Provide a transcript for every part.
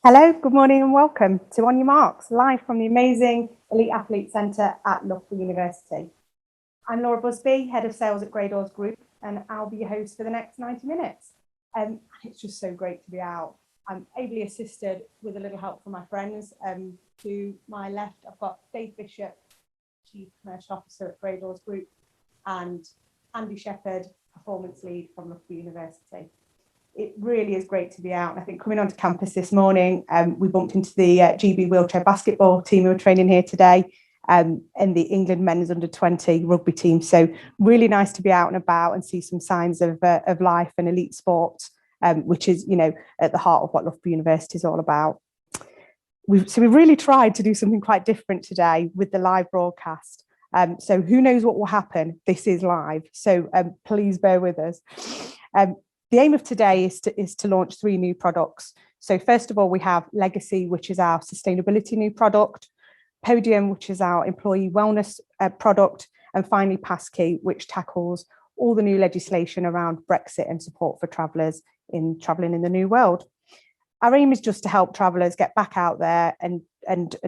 Hello, good morning and welcome to On Your Marks, live from the amazing Elite Athlete Centre at Loughborough University. I'm Laura Busby, Head of Sales at Gray Dawes Group, and I'll be your host for the next 90 minutes. It's just so great to be out. I'm ably assisted with a little help from my friends. To my left, I've got Dave Bishop, Chief Commercial Officer at Gray Dawes Group, and Andy Shepherd, Performance Lead from Loughborough University. It really is great to be out. I think coming onto campus this morning, we bumped into the GB wheelchair basketball team who are training here today, and the England men's under 20 rugby team. So really nice to be out and about and see some signs of life and elite sport, which is, at the heart of what Loughborough University is all about. We've really tried to do something quite different today with the live broadcast. So who knows what will happen? This is live. So please bear with us. The aim of today is to launch 3 new products. So first of all, we have Legacy, which is our sustainability new product, PODIUM, which is our employee wellness product, and finally PASSKEY, which tackles all the new legislation around Brexit and support for travellers in travelling in the new world. Our aim is just to help travellers get back out there and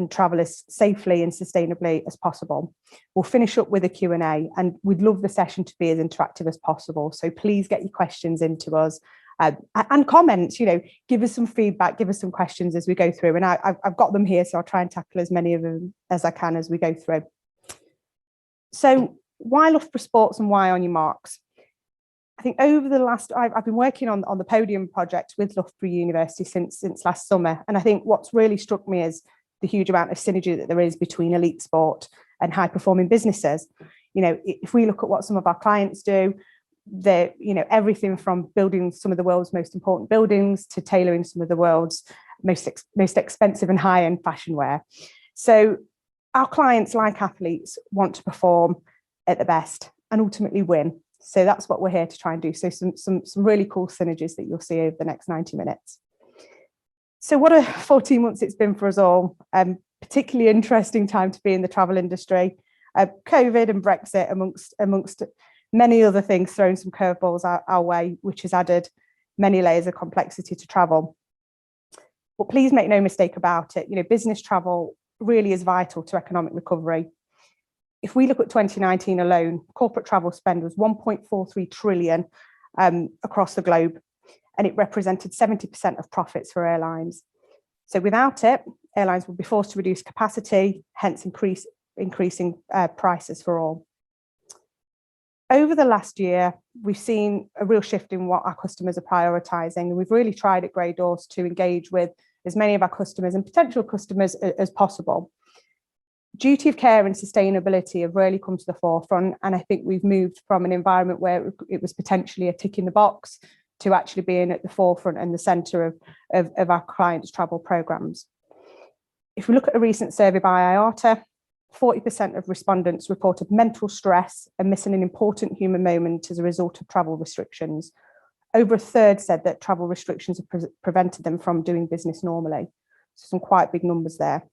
travel as safely and sustainably as possible. We'll finish up with a Q&A, and we'd love the session to be as interactive as possible. So please get your questions into us and comments, give us some feedback, give us some questions as we go through. And I've got them here, so I'll try and tackle as many of them as I can as we go through. So why Loughborough Sports and why On Your Marks? I think over the last, I've been working on the PODIUM project with Loughborough University since last summer. And I think what's really struck me is the huge amount of synergy that there is between elite sport and high performing businesses. If we look at what some of our clients do, they're, everything from building some of the world's most important buildings to tailoring some of the world's most expensive and high-end fashion wear. So our clients, like athletes, want to perform at the best and ultimately win. So that's what we're here to try and do. So some really cool synergies that you'll see over the next 90 minutes. So what a 14 months it's been for us all. Particularly interesting time to be in the travel industry. COVID and Brexit amongst many other things throwing some curveballs our way, which has added many layers of complexity to travel. But please make no mistake about it. Business travel really is vital to economic recovery. If we look at 2019 alone, corporate travel spend was 1.43 trillion across the globe, and it represented 70% of profits for airlines. So without it, airlines will be forced to reduce capacity, hence increasing prices for all. Over the last year, we've seen a real shift in what our customers are prioritising, and we've really tried at Gray Dawes to engage with as many of our customers and potential customers as possible. Duty of care and sustainability have really come to the forefront, and I think we've moved from an environment where it was potentially a tick in the box to actually being at the forefront and the centre of our clients' travel programmes. If we look at a recent survey by IATA, 40% of respondents reported mental stress and missing an important human moment as a result of travel restrictions. Over a third said that travel restrictions have prevented them from doing business normally. So some quite big numbers there.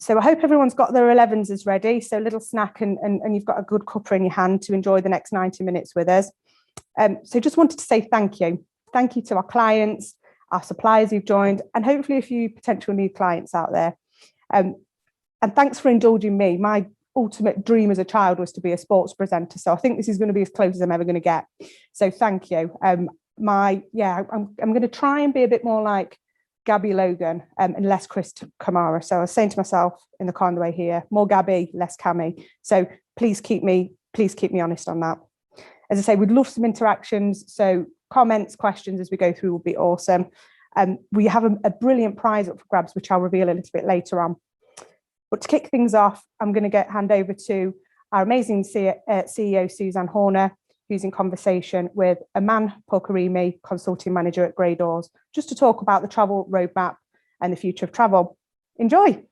So I hope everyone's got their 11s ready. So a little snack and you've got a good cuppa in your hand to enjoy the next 90 minutes with us. So just wanted to say thank you. Thank you to our clients, our suppliers who've joined, and hopefully a few potential new clients out there. And thanks for indulging me. My ultimate dream as a child was to be a sports presenter. So I think this is going to be as close as I'm ever going to get. So thank you. I'm going to try and be a bit more like Gabby Logan and less Chris Kamara. So I was saying to myself in the car on the way here, more Gabby, less Cammy. So please keep me honest on that. As I say, we'd love some interactions. So comments, questions as we go through will be awesome. We have a brilliant prize up for grabs, which I'll reveal a little bit later on. But to kick things off, I'm going to hand over to our amazing CEO, Suzanne Horner, who's in conversation with Aman Polkarimi, Consulting Manager at Gray Dawes, just to talk about the travel roadmap and the future of travel. Enjoy.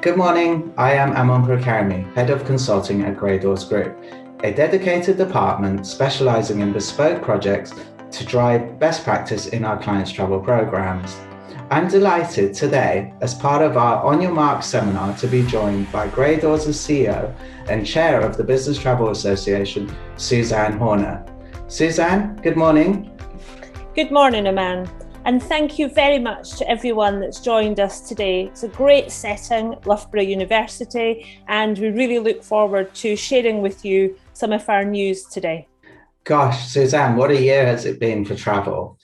Good morning, I am Aman Polkarimi, Head of Consulting at Gray Dawes Group, a dedicated department specialising in bespoke projects to drive best practice in our clients' travel programs. I'm delighted today, as part of our On Your Mark seminar, to be joined by Gray Dawes' CEO and Chair of the Business Travel Association, Suzanne Horner. Suzanne, good morning. Good morning, Aman, and thank you very much to everyone that's joined us today. It's a great setting, Loughborough University, and we really look forward to sharing with you some of our news today. Gosh, Suzanne, what a year has it been for travel?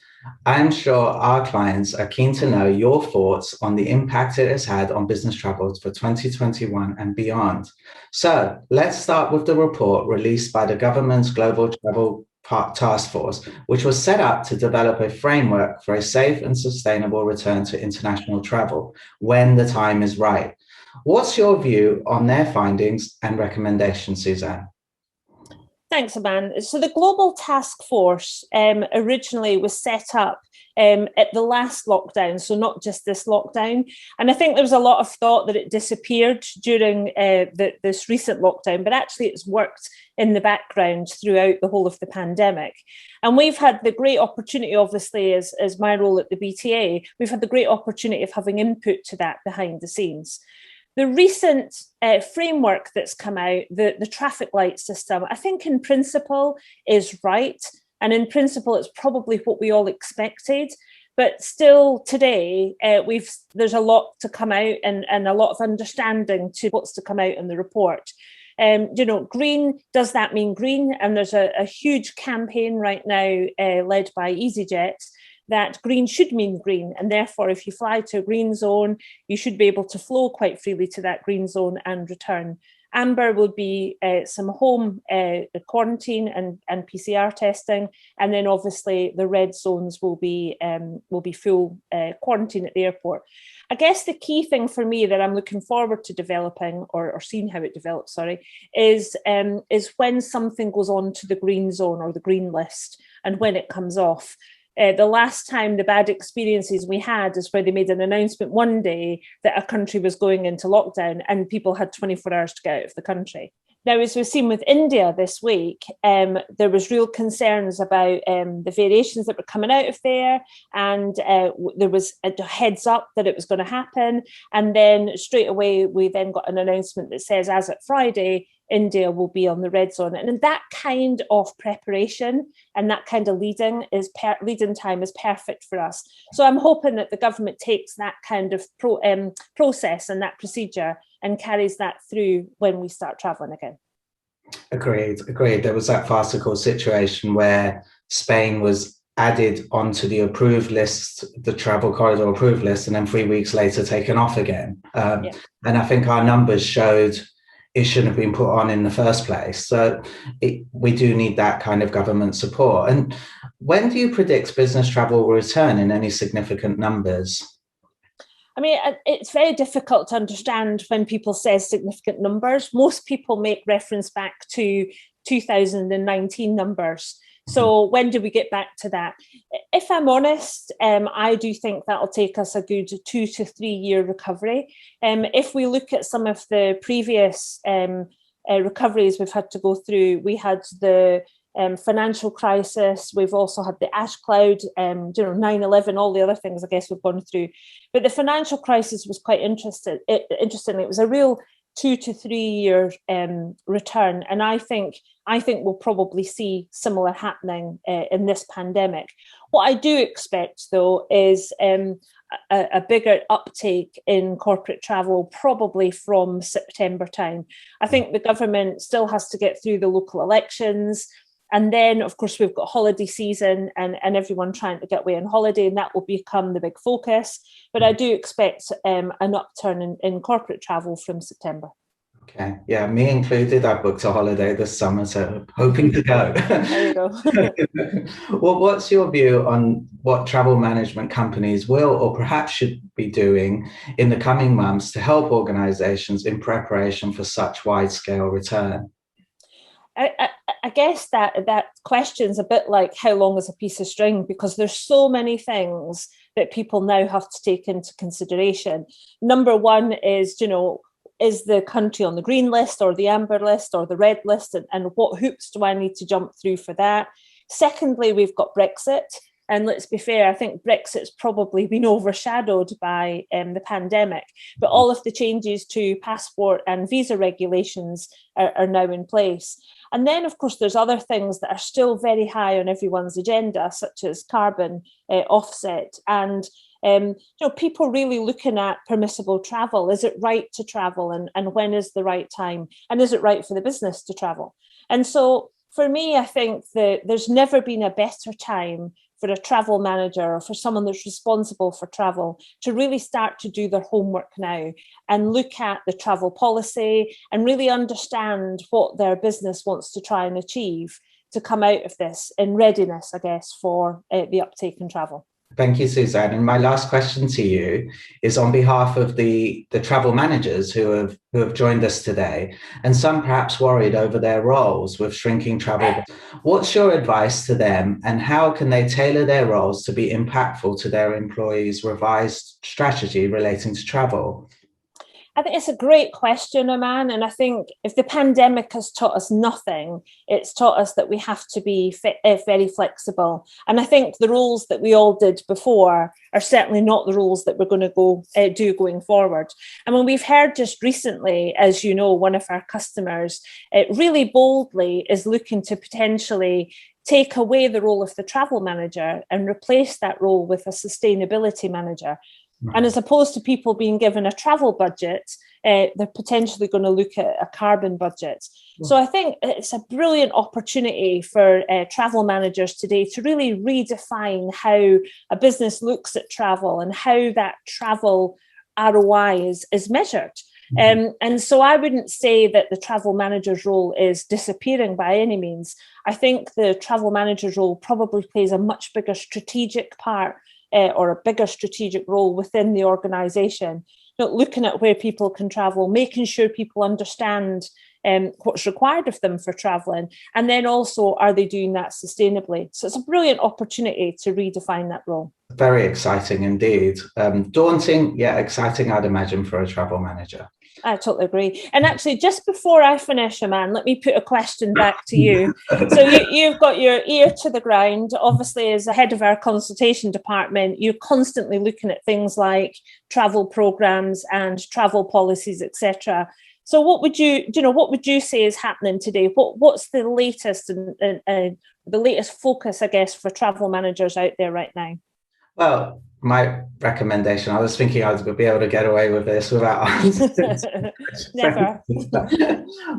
I'm sure our clients are keen to know your thoughts on the impact it has had on business travel for 2021 and beyond. So let's start with the report released by the government's Global Travel Task Force, which was set up to develop a framework for a safe and sustainable return to international travel when the time is right. What's your view on their findings and recommendations, Suzanne? Thanks, Aman. So the Global Task Force originally was set up at the last lockdown, so not just this lockdown. And I think there was a lot of thought that it disappeared during this recent lockdown, but actually it's worked in the background throughout the whole of the pandemic. And we've had the great opportunity, obviously, as my role at the BTA, we've had the great opportunity of having input to that behind the scenes. The recent framework that's come out, the traffic light system, I think in principle is right. And in principle, it's probably what we all expected. But still today, there's a lot to come out and a lot of understanding to what's to come out in the report. Green, does that mean green? And there's a huge campaign right now led by EasyJet that green should mean green. And therefore, if you fly to a green zone, you should be able to flow quite freely to that green zone and return. Amber will be some home quarantine and PCR testing. And then obviously the red zones will be full quarantine at the airport. I guess the key thing for me that I'm looking forward to developing or seeing how it develops, is when something goes on to the green zone or the green list and when it comes off. The last time the bad experiences we had is where they made an announcement one day that a country was going into lockdown and people had 24 hours to get out of the country. Now, as we've seen with India this week, there was real concerns about the variations that were coming out of there, and there was a heads up that it was going to happen. And then straight away, we then got an announcement that says, as at Friday, India will be on the red zone. And that kind of preparation and that kind of lead-in time is perfect for us. So I'm hoping that the government takes that kind of process and that procedure and carries that through when we start travelling again. Agreed. There was that farcical situation where Spain was added onto the approved list, the travel corridor approved list, and then 3 weeks later taken off again. And I think our numbers showed it shouldn't have been put on in the first place. So we do need that kind of government support. And when do you predict business travel will return in any significant numbers? I mean, it's very difficult to understand when people say significant numbers. Most people make reference back to 2019 numbers. So when do we get back to that? If I'm honest, I do think that'll take us a good 2 to 3 year recovery. If we look at some of the previous recoveries we've had to go through, we had the financial crisis, we've also had the ash cloud, 9/11, all the other things I guess we've gone through. But the financial crisis was quite interesting. It was a real 2 to 3 year return. And I think we'll probably see similar happening in this pandemic. What I do expect, though, is a bigger uptake in corporate travel, probably from September time. I think the government still has to get through the local elections. And then, of course, we've got holiday season and everyone trying to get away on holiday, and that will become the big focus. But I do expect an upturn in corporate travel from September. Okay, yeah, me included. I booked a holiday this summer, so hoping to go. There you go. Well, what's your view on what travel management companies will or perhaps should be doing in the coming months to help organisations in preparation for such wide-scale return? I guess that question's a bit like how long is a piece of string, because there's so many things that people now have to take into consideration. Number one is, is the country on the green list or the amber list or the red list, and what hoops do I need to jump through for that? Secondly, we've got Brexit. And let's be fair, I think Brexit's probably been overshadowed by the pandemic, but all of the changes to passport and visa regulations are now in place. And then, of course, there's other things that are still very high on everyone's agenda, such as carbon offset and people really looking at permissible travel. Is it right to travel, and when is the right time? And is it right for the business to travel? And so for me, I think that there's never been a better time for a travel manager or for someone that's responsible for travel to really start to do their homework now and look at the travel policy and really understand what their business wants to try and achieve to come out of this in readiness, I guess, for the uptake in travel. Thank you, Suzanne. And my last question to you is on behalf of the travel managers who have joined us today, and some perhaps worried over their roles with shrinking travel. What's your advice to them, and how can they tailor their roles to be impactful to their employees' revised strategy relating to travel? I think it's a great question, Aman. And I think if the pandemic has taught us nothing, it's taught us that we have to be very flexible. And I think the roles that we all did before are certainly not the roles that we're going to do going forward. And when we've heard just recently, as you know, one of our customers really boldly is looking to potentially take away the role of the travel manager and replace that role with a sustainability manager. And as opposed to people being given a travel budget, they're potentially going to look at a carbon budget. So I think it's a brilliant opportunity for travel managers today to really redefine how a business looks at travel and how that travel ROI is measured. And so I wouldn't say that the travel manager's role is disappearing by any means. I think the travel manager's role probably plays a much bigger strategic part or a bigger strategic role within the organisation, looking at where people can travel, making sure people understand what's required of them for travelling, and then also, are they doing that sustainably? So it's a brilliant opportunity to redefine that role. Very exciting indeed. Daunting, yet exciting, I'd imagine, for a travel manager. I totally agree. And actually, just before I finish, Aman, let me put a question back to you. So you've got your ear to the ground. Obviously, as the head of our consultation department, you're constantly looking at things like travel programs and travel policies, etc. So what would you say is happening today? What's the latest and the latest focus, I guess, for travel managers out there right now? Well, my recommendation, I was thinking I was going to be able to get away with this without answering. Never.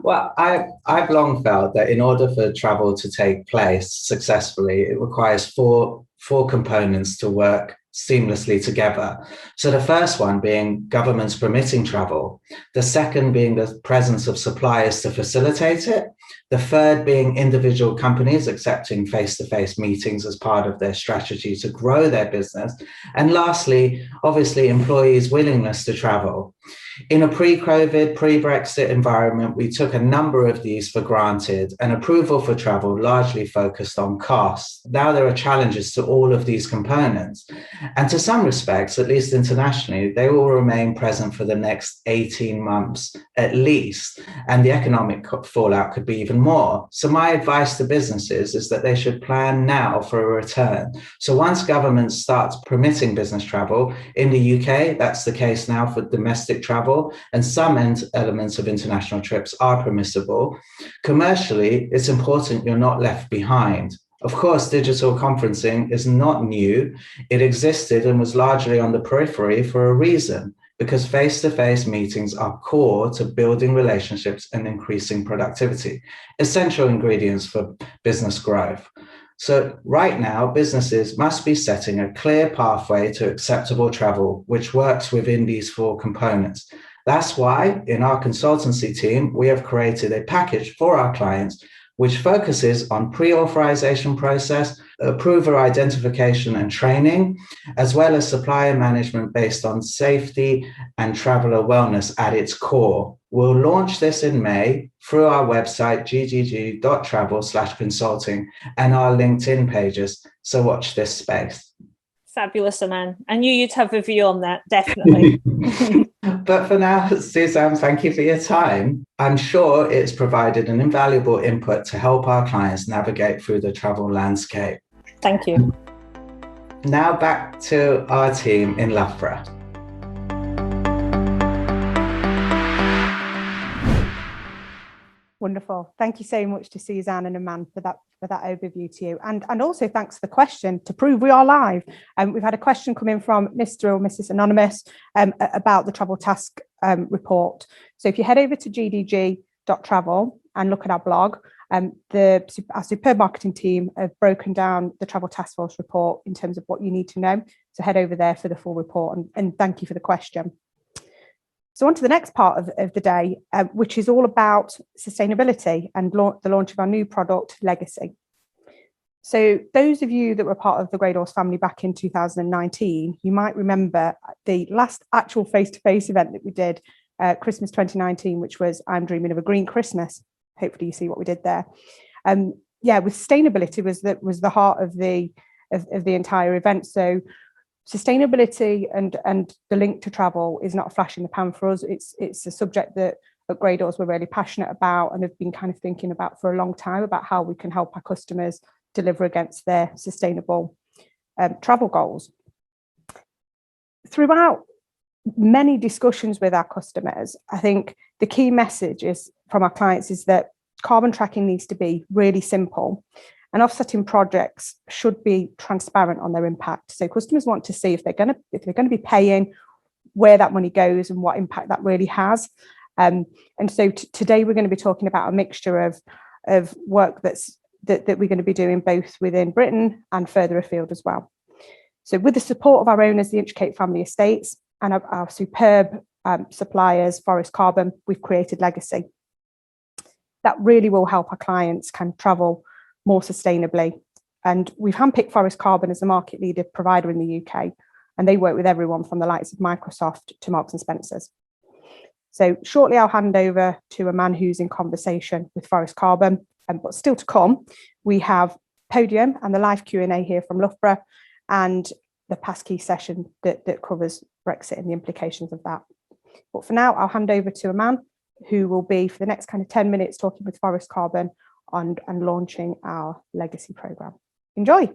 Well, I've long felt that in order for travel to take place successfully, it requires four components to work seamlessly together. So the first one being governments permitting travel, the second being the presence of suppliers to facilitate it, the third being individual companies accepting face-to-face meetings as part of their strategy to grow their business, and lastly, obviously, employees' willingness to travel. In a pre-COVID, pre-Brexit environment, we took a number of these for granted, and approval for travel largely focused on costs. Now there are challenges to all of these components, and to some respects, at least internationally, they will remain present for the next 18 months at least, and the economic fallout could be even more. So my advice to businesses is that they should plan now for a return. So once government starts permitting business travel, in the UK, that's the case now for domestic travel, and some elements of international trips are permissible. Commercially, it's important you're not left behind. Of course, digital conferencing is not new. It existed and was largely on the periphery for a reason, because face-to-face meetings are core to building relationships and increasing productivity, essential ingredients for business growth. So right now, businesses must be setting a clear pathway to acceptable travel, which works within these four components. That's why in our consultancy team, we have created a package for our clients which focuses on pre-authorization process, approver identification and training, as well as supplier management based on safety and traveler wellness at its core. We'll launch this in May through our website, ggg.travel/consulting, and our LinkedIn pages. So watch this space. Fabulous, Aman. I knew you'd have a view on that, definitely. But for now, Suzanne, thank you for your time. I'm sure it's provided an invaluable input to help our clients navigate through the travel landscape. Thank you. Now back to our team in Loughborough. Wonderful. Thank you so much to Suzanne and Aman for that overview to you. And also thanks for the question to prove we are live. We've had a question come in from Mr. or Mrs. Anonymous about the travel task report. So if you head over to gdg.travel and look at our blog, our superb marketing team have broken down the travel task force report in terms of what you need to know. So head over there for the full report, and thank you for the question. So on to the next part of the day, which is all about sustainability and the launch of our new product, Legacy. So those of you that were part of the Gray Dawes family back in 2019, you might remember the last actual face-to-face event that we did, Christmas 2019, which was I'm Dreaming of a Green Christmas. Hopefully you see what we did there. With sustainability was the heart of the entire event. So sustainability and the link to travel is not a flash in the pan for us. It's a subject that at Gray Dawes we're really passionate about and have been kind of thinking about for a long time, about how we can help our customers deliver against their sustainable travel goals. Throughout many discussions with our customers, I think the key message from our clients is that carbon tracking needs to be really simple. And offsetting projects should be transparent on their impact. So customers want to see if they're going to be paying, where that money goes and what impact that really has. And so today we're going to be talking about a mixture of work that we're going to be doing both within Britain and further afield as well. So with the support of our owners, the Inchcape Family Estates, and our superb suppliers, Forest Carbon, we've created Legacy. That really will help our clients kind of travel more sustainably. And we've handpicked Forest Carbon as the market leader provider in the UK, and they work with everyone from the likes of Microsoft to Marks and Spencer's. So shortly I'll hand over to a man who's in conversation with Forest Carbon, but still to come, we have Podium and the live Q&A here from Loughborough, and the PASSKEY session that covers Brexit and the implications of that. But for now, I'll hand over to a man who will be, for the next kind of 10 minutes, talking with Forest Carbon and launching our Legacy programme. Enjoy.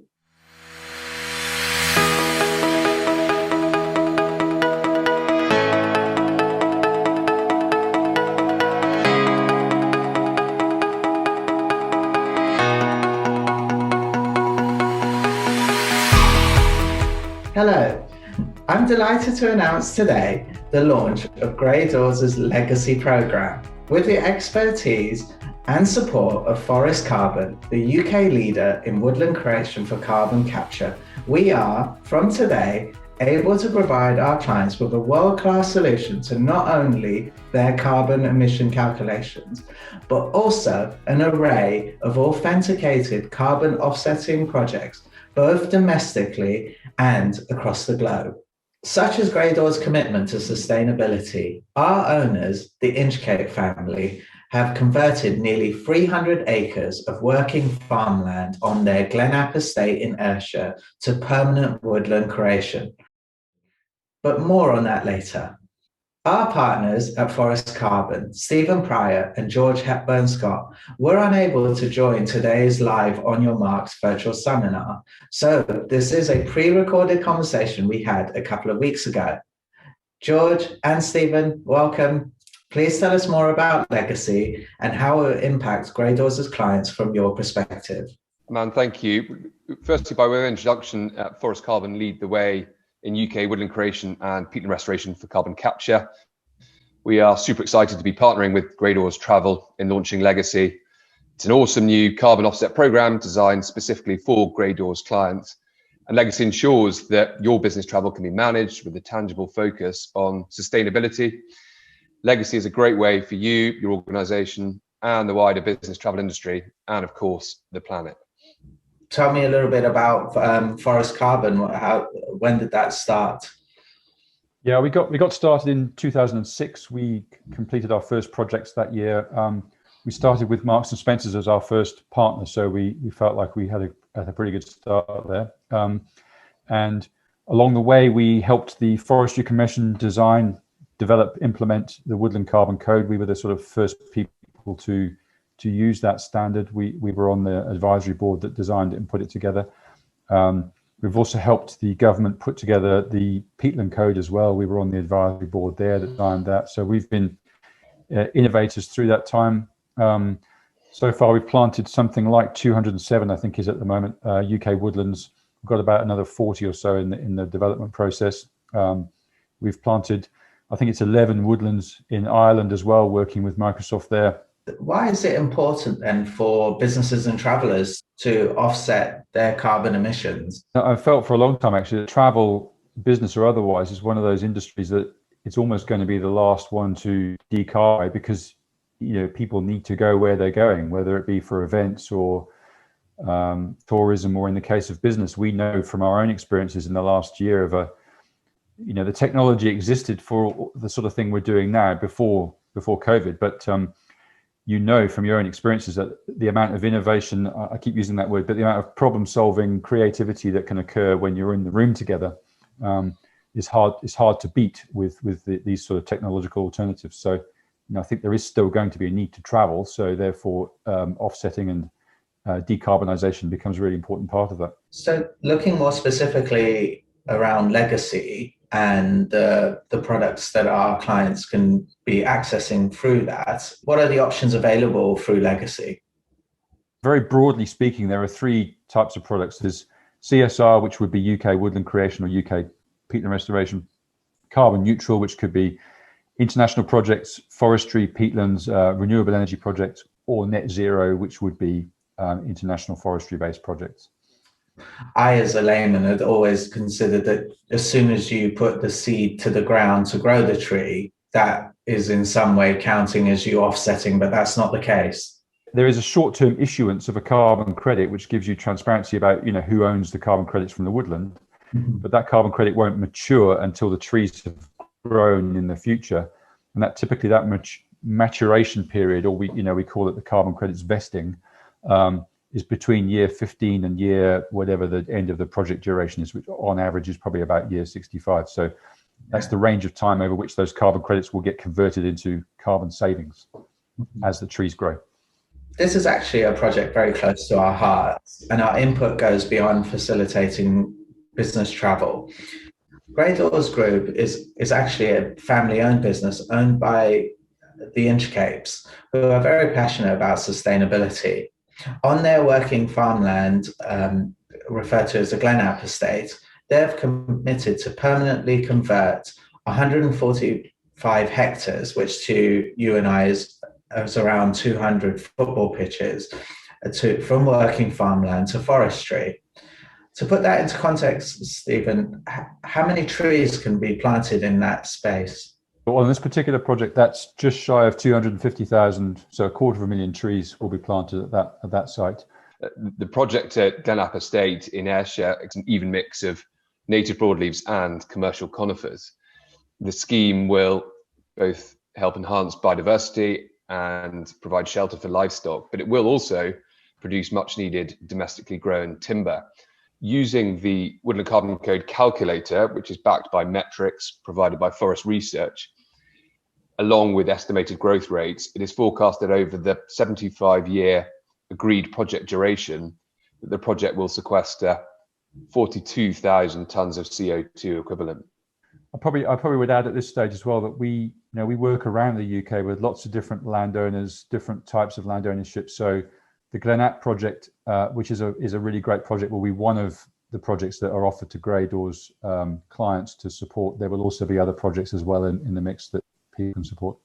Hello, I'm delighted to announce today the launch of Gray Dawes' Legacy programme. With the expertise and support of Forest Carbon, the UK leader in woodland creation for carbon capture, we are, from today, able to provide our clients with a world-class solution to not only their carbon emission calculations, but also an array of authenticated carbon offsetting projects, both domestically and across the globe. Such as Gray Dawes' commitment to sustainability, our owners, the Inchcape family, have converted nearly 300 acres of working farmland on their Glenapp estate in Ayrshire to permanent woodland creation. But more on that later. Our partners at Forest Carbon, Stephen Pryor and George Hepburn Scott, were unable to join today's live On Your Marks virtual seminar. So this is a pre-recorded conversation we had a couple of weeks ago. George and Stephen, welcome. Please tell us more about Legacy and how it impacts Gray Dawes' clients from your perspective. Man, thank you. Firstly, by way of introduction, Forest Carbon lead the way in UK woodland creation and peatland restoration for carbon capture. We are super excited to be partnering with Gray Dawes Travel in launching Legacy. It's an awesome new carbon offset program designed specifically for Gray Dawes clients. And Legacy ensures that your business travel can be managed with a tangible focus on sustainability. Legacy is a great way for you, your organisation, and the wider business travel industry, and of course, the planet. Tell me a little bit about Forest Carbon. When did that start? Yeah, we got started in 2006. We completed our first projects that year. We started with Marks and Spencer's as our first partner, so we felt like we had a pretty good start there. And along the way, we helped the Forestry Commission design, develop, implement the Woodland Carbon Code. We were the sort of first people to use that standard. We were on the advisory board that designed it and put it together. We've also helped the government put together the peatland code as well. We were on the advisory board there that designed that. So we've been innovators through that time. So far, we've planted something like 207, I think, is at the moment, UK woodlands. We've got about another 40 or so in the development process. We've planted, I think it's 11 woodlands in Ireland as well, working with Microsoft there. Why is it important then for businesses and travellers to offset their carbon emissions? I've felt for a long time, actually, that travel, business or otherwise, is one of those industries that it's almost going to be the last one to decarbonize, because people need to go where they're going, whether it be for events or tourism, or in the case of business. We know from our own experiences in the last year of the technology existed for the sort of thing we're doing now before COVID, but from your own experiences that the amount of innovation, I keep using that word, but the amount of problem solving, creativity that can occur when you're in the room together is hard to beat with these sort of technological alternatives. So I think there is still going to be a need to travel. So therefore, offsetting and decarbonisation becomes a really important part of that. So looking more specifically around legacy and the products that our clients can be accessing through that, what are the options available through legacy? Very broadly speaking, there are three types of products. There's CSR, which would be UK woodland creation or UK peatland restoration; carbon neutral, which could be international projects, forestry, peatlands, renewable energy projects; or net zero, which would be international forestry-based projects. I, as a layman, had always considered that as soon as you put the seed to the ground to grow the tree, that is in some way counting as you offsetting, but that's not the case. There is a short-term issuance of a carbon credit, which gives you transparency about who owns the carbon credits from the woodland. Mm-hmm. But that carbon credit won't mature until the trees have grown in the future, and that typically that maturation period, or we call it the carbon credits vesting, is between year 15 and year whatever the end of the project duration is, which on average is probably about year 65. So that's the range of time over which those carbon credits will get converted into carbon savings as the trees grow. This is actually a project very close to our hearts, and our input goes beyond facilitating business travel. Gray Dawes Group is actually a family-owned business owned by the Inchcapes, who are very passionate about sustainability. On their working farmland, referred to as the Glenap estate, they've committed to permanently convert 145 hectares, which to you and I is around 200 football pitches, from working farmland to forestry. To put that into context, Stephen, how many trees can be planted in that space? Well, on this particular project, that's just shy of 250,000, so 250,000 trees will be planted at that site. The project at Glenap Estate in Ayrshire is an even mix of native broadleaves and commercial conifers. The scheme will both help enhance biodiversity and provide shelter for livestock, but it will also produce much needed domestically grown timber. Using the Woodland Carbon Code calculator, which is backed by metrics provided by Forest Research, along with estimated growth rates, it is forecast that over the 75-year agreed project duration, that the project will sequester 42,000 tonnes of CO2 equivalent. I probably would add at this stage as well that we work around the UK with lots of different landowners, different types of land ownership. So the Glenap project, which is a really great project, will be one of the projects that are offered to Gray Dawes clients to support. There will also be other projects as well in the mix that people can support.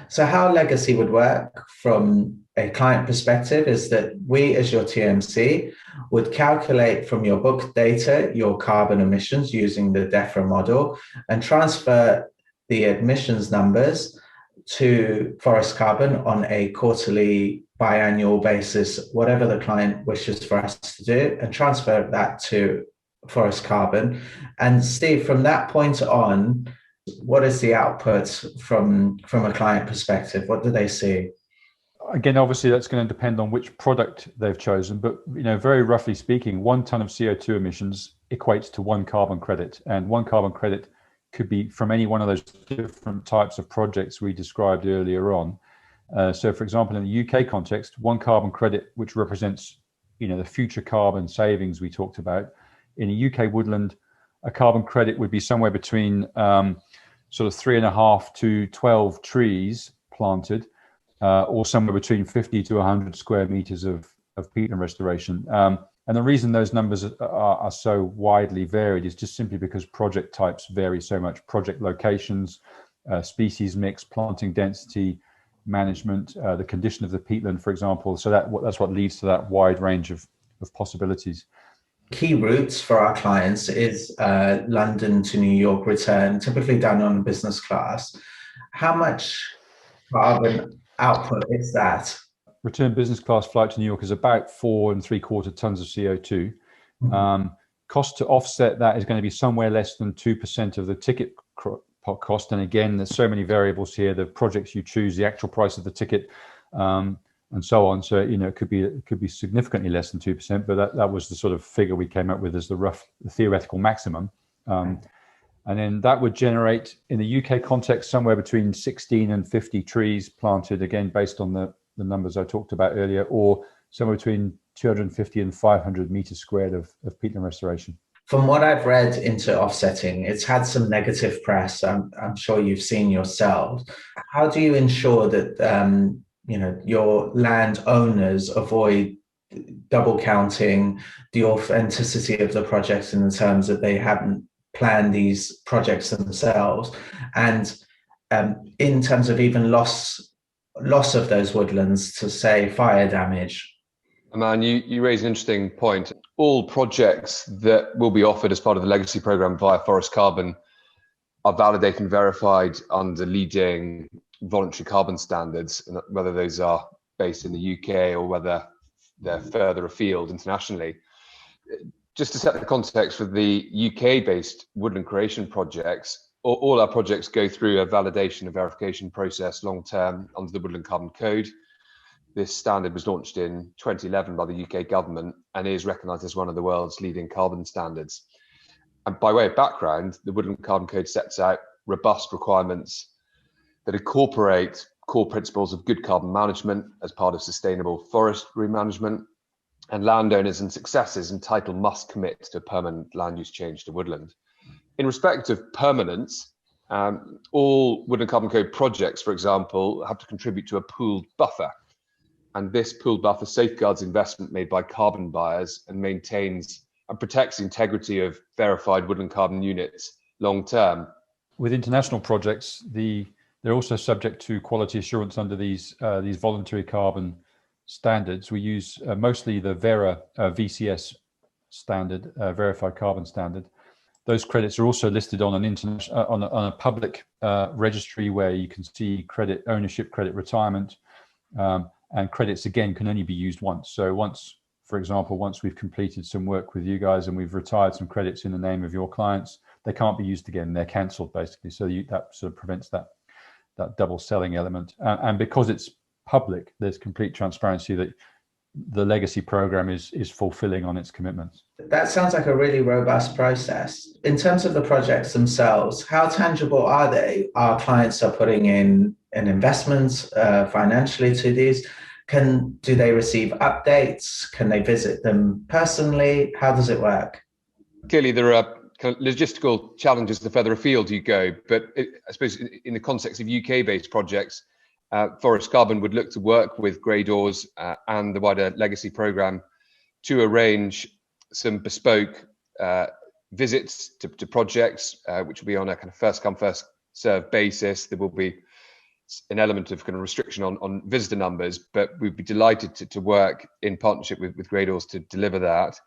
So how legacy would work from a client perspective is that we, as your TMC, would calculate from your book data your carbon emissions using the DEFRA model and transfer the emissions numbers to Forest Carbon on a quarterly, biannual basis, whatever the client wishes for us to do, and transfer that to Forest Carbon. And Steve, from that point on, what is the output from a client perspective? What do they see? Again, obviously, that's going to depend on which product they've chosen. But very roughly speaking, 1 tonne of CO2 emissions equates to 1 carbon credit, and 1 carbon credit could be from any one of those different types of projects we described earlier on. So, for example, in the UK context, 1 carbon credit, which represents the future carbon savings we talked about, in a UK woodland, a carbon credit would be somewhere between sort of 3.5 to 12 trees planted, or somewhere between 50 to 100 square meters of peatland restoration. And the reason those numbers are so widely varied is just simply because project types vary so much. Project locations, species mix, planting density, management, the condition of the peatland, for example. So that's what leads to that wide range of possibilities. Key routes for our clients is London to New York return, typically done on business class. How much carbon output is that? Return business class flight to New York is about 4.75 tons of CO2. Mm-hmm. Cost to offset that is going to be somewhere less than 2% of the ticket cost. And again, there's so many variables here: the projects you choose, the actual price of the ticket, and so on. So it could be significantly less than 2%, but that was the sort of figure we came up with as the theoretical maximum. And then that would generate, in the UK context, somewhere between 16 and 50 trees planted, again based on the numbers I talked about earlier, or somewhere between 250 and 500 meters squared of peatland restoration. From what I've read into offsetting, it's had some negative press. I'm sure you've seen yourselves. How do you ensure that your landowners avoid double counting the authenticity of the projects in the terms that they haven't planned these projects themselves, and in terms of even loss of those woodlands to, say, fire damage? Aman, you raise an interesting point. All projects that will be offered as part of the legacy program via Forest Carbon are validated and verified under leading voluntary carbon standards, and whether those are based in the UK or whether they're further afield internationally. Just to set the context for the UK-based woodland creation projects, all our projects go through a validation and verification process long-term under the Woodland Carbon Code. This standard was launched in 2011 by the UK government and is recognised as one of the world's leading carbon standards. And by way of background, the Woodland Carbon Code sets out robust requirements that incorporate core principles of good carbon management as part of sustainable forestry management, and landowners and successors entitled must commit to a permanent land use change to woodland. In respect of permanence, all Woodland Carbon Code projects, for example, have to contribute to a pooled buffer. And this pooled buffer safeguards investment made by carbon buyers and maintains and protects the integrity of verified woodland carbon units long term. With international projects, they're also subject to quality assurance under these voluntary carbon standards. We use mostly the VERA VCS standard, verified carbon standard. Those credits are also listed on an international, on a public registry where you can see credit ownership, credit retirement, and credits again can only be used once. So once, for example, once we've completed some work with you guys and we've retired some credits in the name of your clients, they can't be used again. They're cancelled basically. So that sort of prevents that double selling element. And because it's public, there's complete transparency that the legacy program is fulfilling on its commitments. That sounds like a really robust process. In terms of the projects themselves, how tangible are they? Our clients are putting in an investment financially to these. Do they receive updates? Can they visit them personally? How does it work? Clearly, there are kind of logistical challenges the further afield you go, but I suppose in the context of UK-based projects, Forest Carbon would look to work with Gray Dawes and the wider legacy program to arrange some bespoke visits to projects, which will be on a kind of first come, first served basis. There will be an element of kind of restriction on visitor numbers, but we'd be delighted to work in partnership with Gray Dawes to deliver that.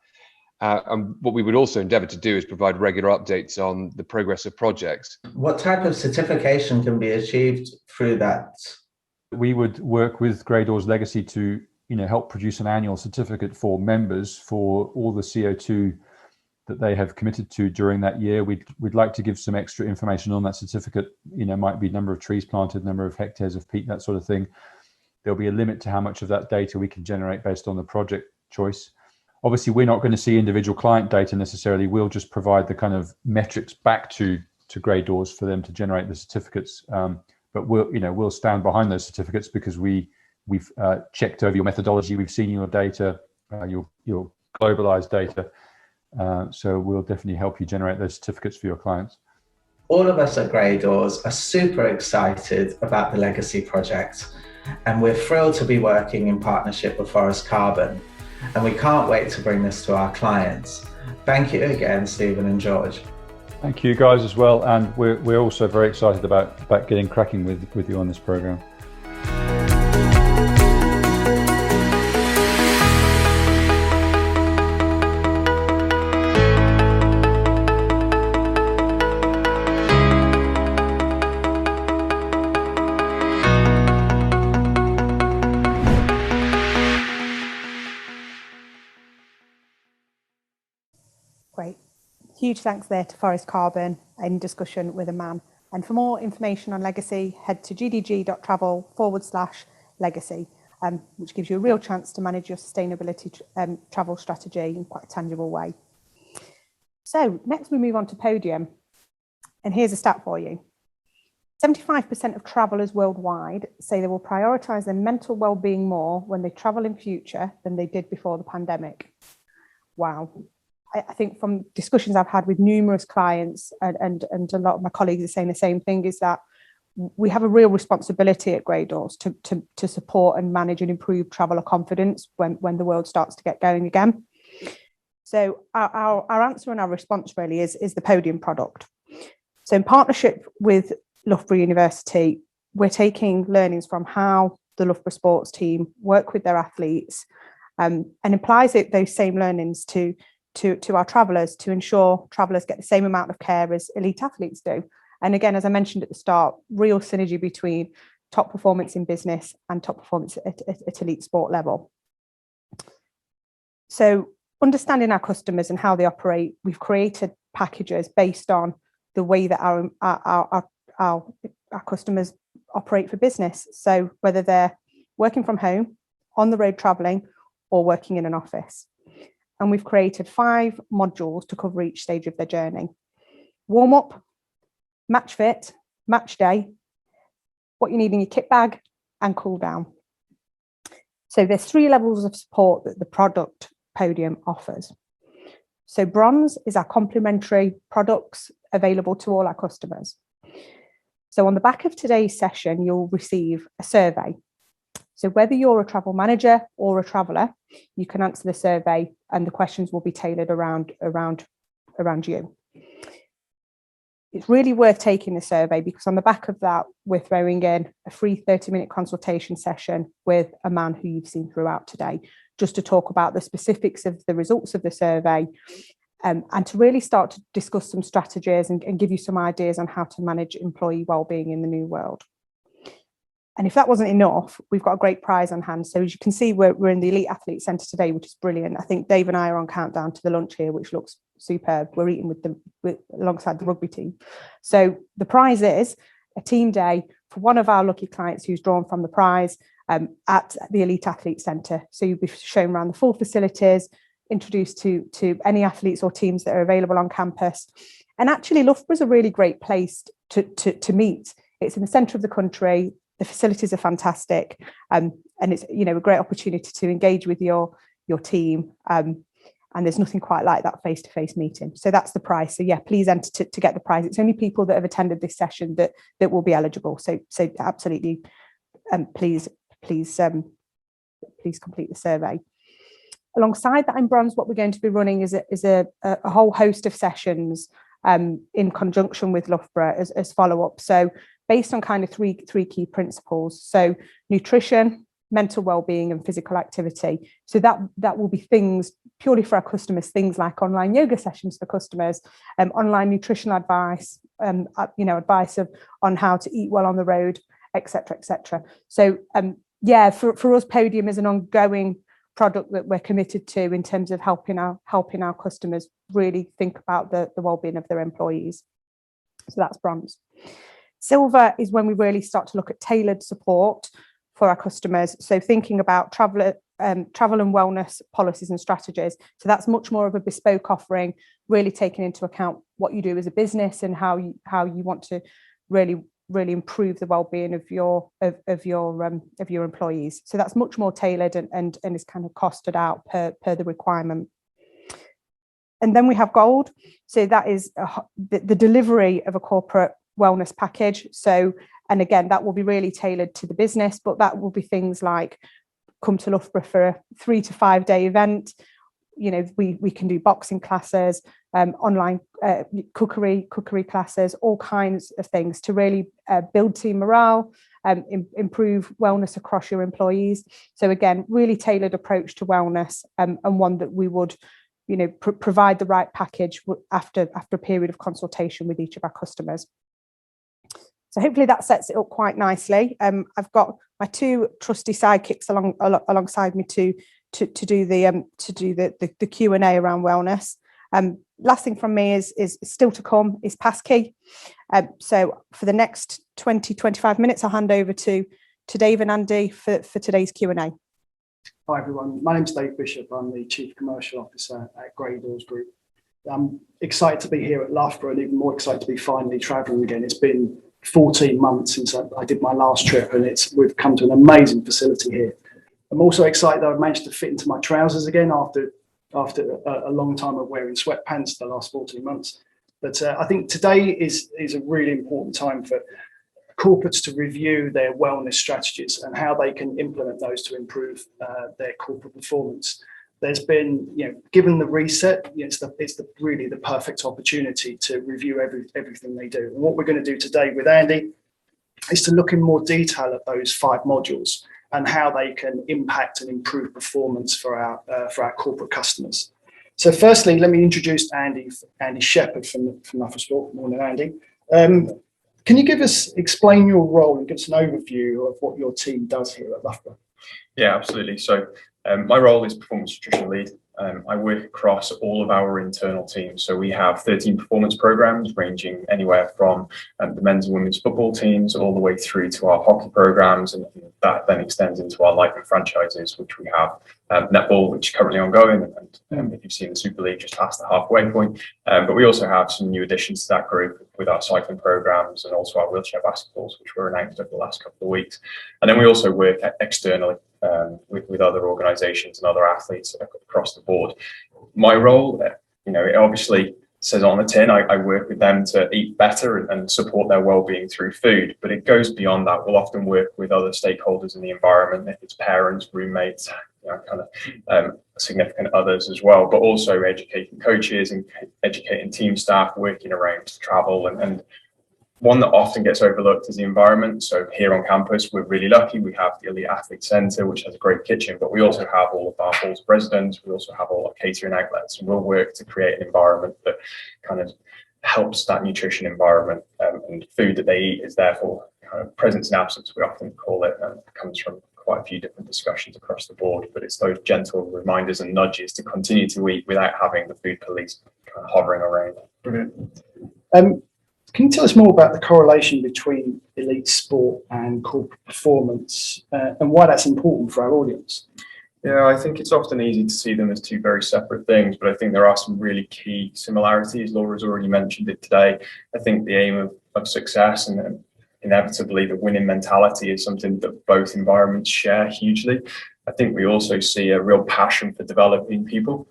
And what we would also endeavour to do is provide regular updates on the progress of projects. What type of certification can be achieved through that? We would work with Gray Dawes Legacy to help produce an annual certificate for members for all the CO2 that they have committed to during that year. We'd like to give some extra information on that certificate. Might be number of trees planted, number of hectares of peat, that sort of thing. There'll be a limit to how much of that data we can generate based on the project choice. Obviously, we're not going to see individual client data necessarily. We'll just provide the kind of metrics back to Gray Dawes for them to generate the certificates. But we'll stand behind those certificates because we've checked over your methodology. We've seen your data, your globalized data, So we'll definitely help you generate those certificates for your clients. All of us at Gray Dawes are super excited about the Legacy project, and we're thrilled to be working in partnership with Forest Carbon, and we can't wait to bring this to our clients. Thank you again, Stephen and George. Thank you guys as well, and we're also very excited about getting cracking with you on this program. Great. Huge thanks there to Forest Carbon in discussion with a man. And for more information on Legacy, head to gdg.travel/legacy, which gives you a real chance to manage your sustainability travel strategy in quite a tangible way. So next we move on to Podium. And here's a stat for you. 75% of travellers worldwide say they will prioritise their mental well-being more when they travel in future than they did before the pandemic. Wow. I think from discussions I've had with numerous clients and a lot of my colleagues are saying the same thing, is that we have a real responsibility at Gray Dawes to support and manage and improve traveller confidence when the world starts to get going again. So our answer and our response really is the Podium product. So in partnership with Loughborough University, we're taking learnings from how the Loughborough sports team work with their athletes and applies those same learnings to our travellers, to ensure travellers get the same amount of care as elite athletes do. And again, as I mentioned at the start, real synergy between top performance in business and top performance at elite sport level. So understanding our customers and how they operate, we've created packages based on the way that our customers operate for business. So whether they're working from home, on the road travelling, or working in an office. And we've created 5 modules to cover each stage of their journey. Warm up, match fit, match day, what you need in your kit bag, and cool down. So there's 3 levels of support that the product Podium offers. So bronze is our complimentary products available to all our customers. So on the back of today's session, you'll receive a survey. So whether you're a travel manager or a traveller, you can answer the survey and the questions will be tailored around you. It's really worth taking the survey because on the back of that, we're throwing in a free 30-minute consultation session with a man who you've seen throughout today, just to talk about the specifics of the results of the survey and to really start to discuss some strategies and give you some ideas on how to manage employee wellbeing in the new world. And if that wasn't enough, we've got a great prize on hand. So as you can see, we're in the Elite Athlete Centre today, which is brilliant. I think Dave and I are on countdown to the lunch here, which looks superb. We're eating alongside the rugby team. So the prize is a team day for one of our lucky clients who's drawn from the prize at the Elite Athlete Centre. So you'll be shown around the full facilities, introduced to any athletes or teams that are available on campus. And actually, Loughborough is a really great place to meet. It's in the centre of the country. The facilities are fantastic, and it's a great opportunity to engage with your team. And there's nothing quite like that face-to-face meeting. So that's the prize. So yeah, please enter to get the prize. It's only people that have attended this session that will be eligible. So absolutely, please complete the survey. Alongside that in bronze, what we're going to be running is a whole host of sessions in conjunction with Loughborough as follow-up. So based on kind of three key principles. So nutrition, mental well-being, and physical activity. So that will be things purely for our customers, things like online yoga sessions for customers, online nutritional advice, advice on how to eat well on the road, etc., etc. So for us, Podium is an ongoing product that we're committed to in terms of helping our customers really think about the well-being of their employees. So that's bronze. Silver is when we really start to look at tailored support for our customers. So thinking about travel and wellness policies and strategies. So that's much more of a bespoke offering, really taking into account what you do as a business and how you want to really improve the well-being of your employees. So that's much more tailored and is kind of costed out per the requirement. And then we have gold. So that is the delivery of a corporate wellness package. So, and again, that will be really tailored to the business, but that will be things like come to Loughborough for a 3 to 5 day event. You know, we can do boxing classes, online cookery classes, all kinds of things to really build team morale, improve wellness across your employees. So again, really tailored approach to wellness, and one that we would, you know, provide the right package after a period of consultation with each of our customers. So hopefully that sets it up quite nicely. I've got my two trusty sidekicks alongside me to do the Q&A around wellness. Last thing from me is still to come is PASSKEY. So for the next 20-25 minutes, I'll hand over to Dave and Andy for today's Q&A. Hi everyone, my name's Dave Bishop. I'm the Chief Commercial Officer at Gray Dawes Group. I'm excited to be here at Loughborough and even more excited to be finally travelling again. It's been 14 months since I did my last trip, and we've come to an amazing facility here. I'm also excited that I've managed to fit into my trousers again after a long time of wearing sweatpants the last 14 months. But I think today is a really important time for corporates to review their wellness strategies and how they can implement those to improve their corporate performance. There's been, you know, given the reset, it's really the perfect opportunity to review everything they do. And what we're going to do today with Andy is to look in more detail at those 5 modules and how they can impact and improve performance for our corporate customers. So firstly, let me introduce Andy Shepherd from Loughborough Sport. Morning, Andy. Can you explain your role and give us an overview of what your team does here at Loughborough? Yeah, absolutely. So my role is performance nutrition lead. I work across all of our internal teams. So we have 13 performance programs ranging anywhere from the men's and women's football teams all the way through to our hockey programs, and that then extends into our Lightning franchises, which we have netball, which is currently ongoing, and if you've seen the Super League, just past the halfway point. But we also have some new additions to that group with our cycling programs and also our wheelchair basketballs, which were announced over the last couple of weeks. And then we also work externally with other organisations and other athletes across the board. My role, it obviously says on the tin, I work with them to eat better and support their well-being through food, but it goes beyond that. We'll often work with other stakeholders in the environment, if it's parents, roommates, significant others as well, but also educating coaches and educating team staff, working around travel, and one that often gets overlooked is the environment. So here on campus, we're really lucky. We have the Elite Athlete Centre, which has a great kitchen, but we also have all of our halls of residence. We also have all our catering outlets, and we'll work to create an environment that kind of helps that nutrition environment, and food that they eat is therefore kind of presence and absence, we often call it, and it comes from quite a few different discussions across the board, but it's those gentle reminders and nudges to continue to eat without having the food police kind of hovering around. Brilliant. Can you tell us more about the correlation between elite sport and corporate performance, and why that's important for our audience? Yeah, I think it's often easy to see them as two very separate things, but I think there are some really key similarities. Laura's already mentioned it today. I think the aim of success and inevitably the winning mentality is something that both environments share hugely. I think we also see a real passion for developing people.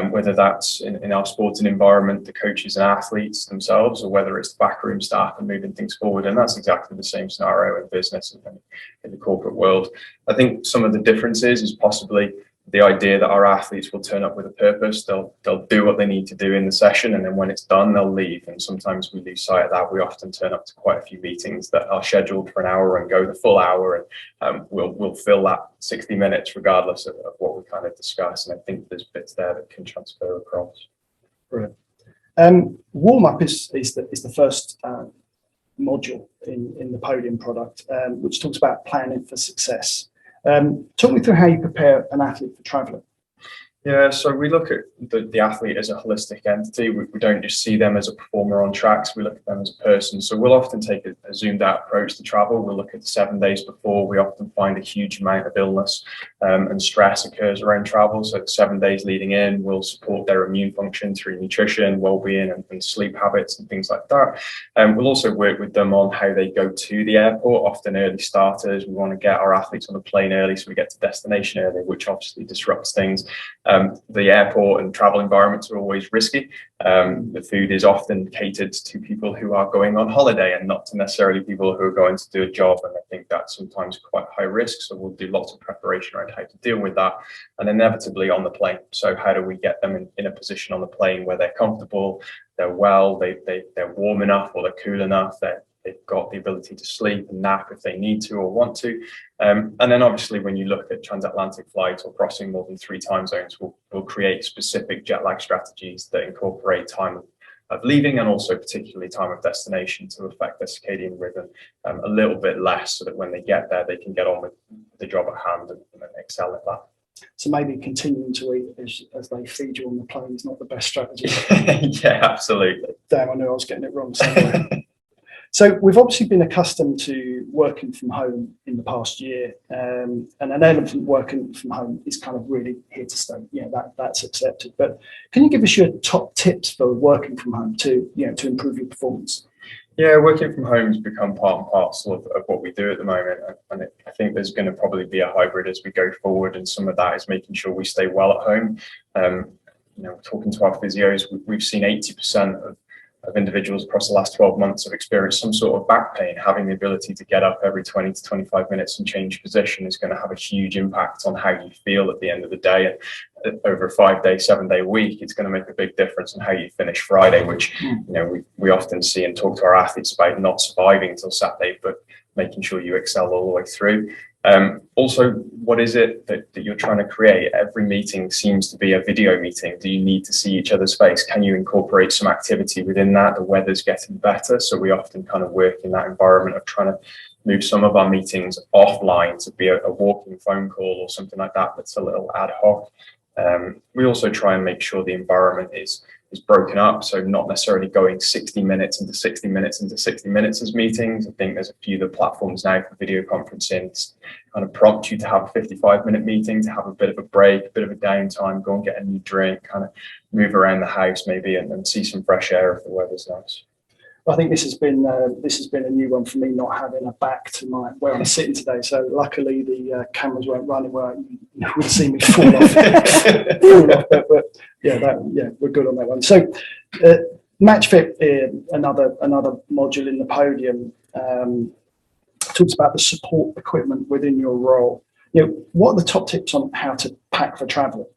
Whether that's in our sporting environment, the coaches and athletes themselves, or whether it's the backroom staff and moving things forward. And that's exactly the same scenario in business and in the corporate world. I think some of the differences is possibly the idea that our athletes will turn up with a purpose. They'll do what they need to do in the session, and then when it's done, they'll leave. And sometimes we lose sight of that. We often turn up to quite a few meetings that are scheduled for an hour and go the full hour, and we'll fill that 60 minutes regardless of what we kind of discuss. And I think there's bits there that can transfer across. Brilliant. Warm-up is the first module in the PODIUM product, which talks about planning for success. Talk me through how you prepare an athlete for travelling. Yeah, so we look at the athlete as a holistic entity. We don't just see them as a performer on tracks, we look at them as a person. So we'll often take a zoomed out approach to travel. We'll look at the 7 days before. We often find a huge amount of illness and stress occurs around travel. So the 7 days leading in, we'll support their immune function through nutrition, well-being and sleep habits and things like that. We'll also work with them on how they go to the airport, often early starters. We want to get our athletes on the plane early so we get to destination early, which obviously disrupts things. The airport and travel environments are always risky. The food is often catered to people who are going on holiday and not to necessarily people who are going to do a job. And I think that's sometimes quite high risk. So we'll do lots of preparation around how to deal with that. And inevitably on the plane. So how do we get them in a position on the plane where they're comfortable, they're well, they're warm enough or they're cool enough, they've got the ability to sleep and nap if they need to or want to. And then obviously when you look at transatlantic flights or crossing more than 3 time zones, we'll create specific jet lag strategies that incorporate time of leaving and also particularly time of destination to affect their circadian rhythm a little bit less, so that when they get there, they can get on with the job at hand and excel at that. So maybe continuing to eat as they feed you on the plane is not the best strategy. Yeah, absolutely. Damn, I knew I was getting it wrong somewhere. So we've obviously been accustomed to working from home in the past year, and an element of working from home is kind of really here to stay. Yeah, that's accepted. But can you give us your top tips for working from home to improve your performance? Yeah, working from home has become part and parcel of what we do at the moment. And I think there's going to probably be a hybrid as we go forward. And some of that is making sure we stay well at home. Talking to our physios, we've seen 80% of individuals across the last 12 months have experienced some sort of back pain. Having the ability to get up every 20 to 25 minutes and change position is going to have a huge impact on how you feel at the end of the day. And over a 5-day, 7-day week, it's going to make a big difference on how you finish Friday, which we often see and talk to our athletes about not surviving until Saturday, but making sure you excel all the way through. Also, what is it that you're trying to create? Every meeting seems to be a video meeting. Do you need to see each other's face? Can you incorporate some activity within that? The weather's getting better, so we often kind of work in that environment of trying to move some of our meetings offline to be a walking phone call or something like that that's a little ad hoc. We also try and make sure the environment is broken up, so not necessarily going 60 minutes into 60 minutes into 60 minutes as meetings. I think there's a few of the platforms now for video conferencing kind of prompt you to have a 55-minute meeting, to have a bit of a break, a bit of a downtime, go and get a new drink, kind of move around the house maybe and see some fresh air if the weather's nice. I think this has been a new one for me, not having a back to where I'm sitting today. So luckily the cameras weren't running where you would see me fall off. But we're good on that one. So MatchFit, another module in the podium, talks about the support equipment within your role. What are the top tips on how to pack for travel?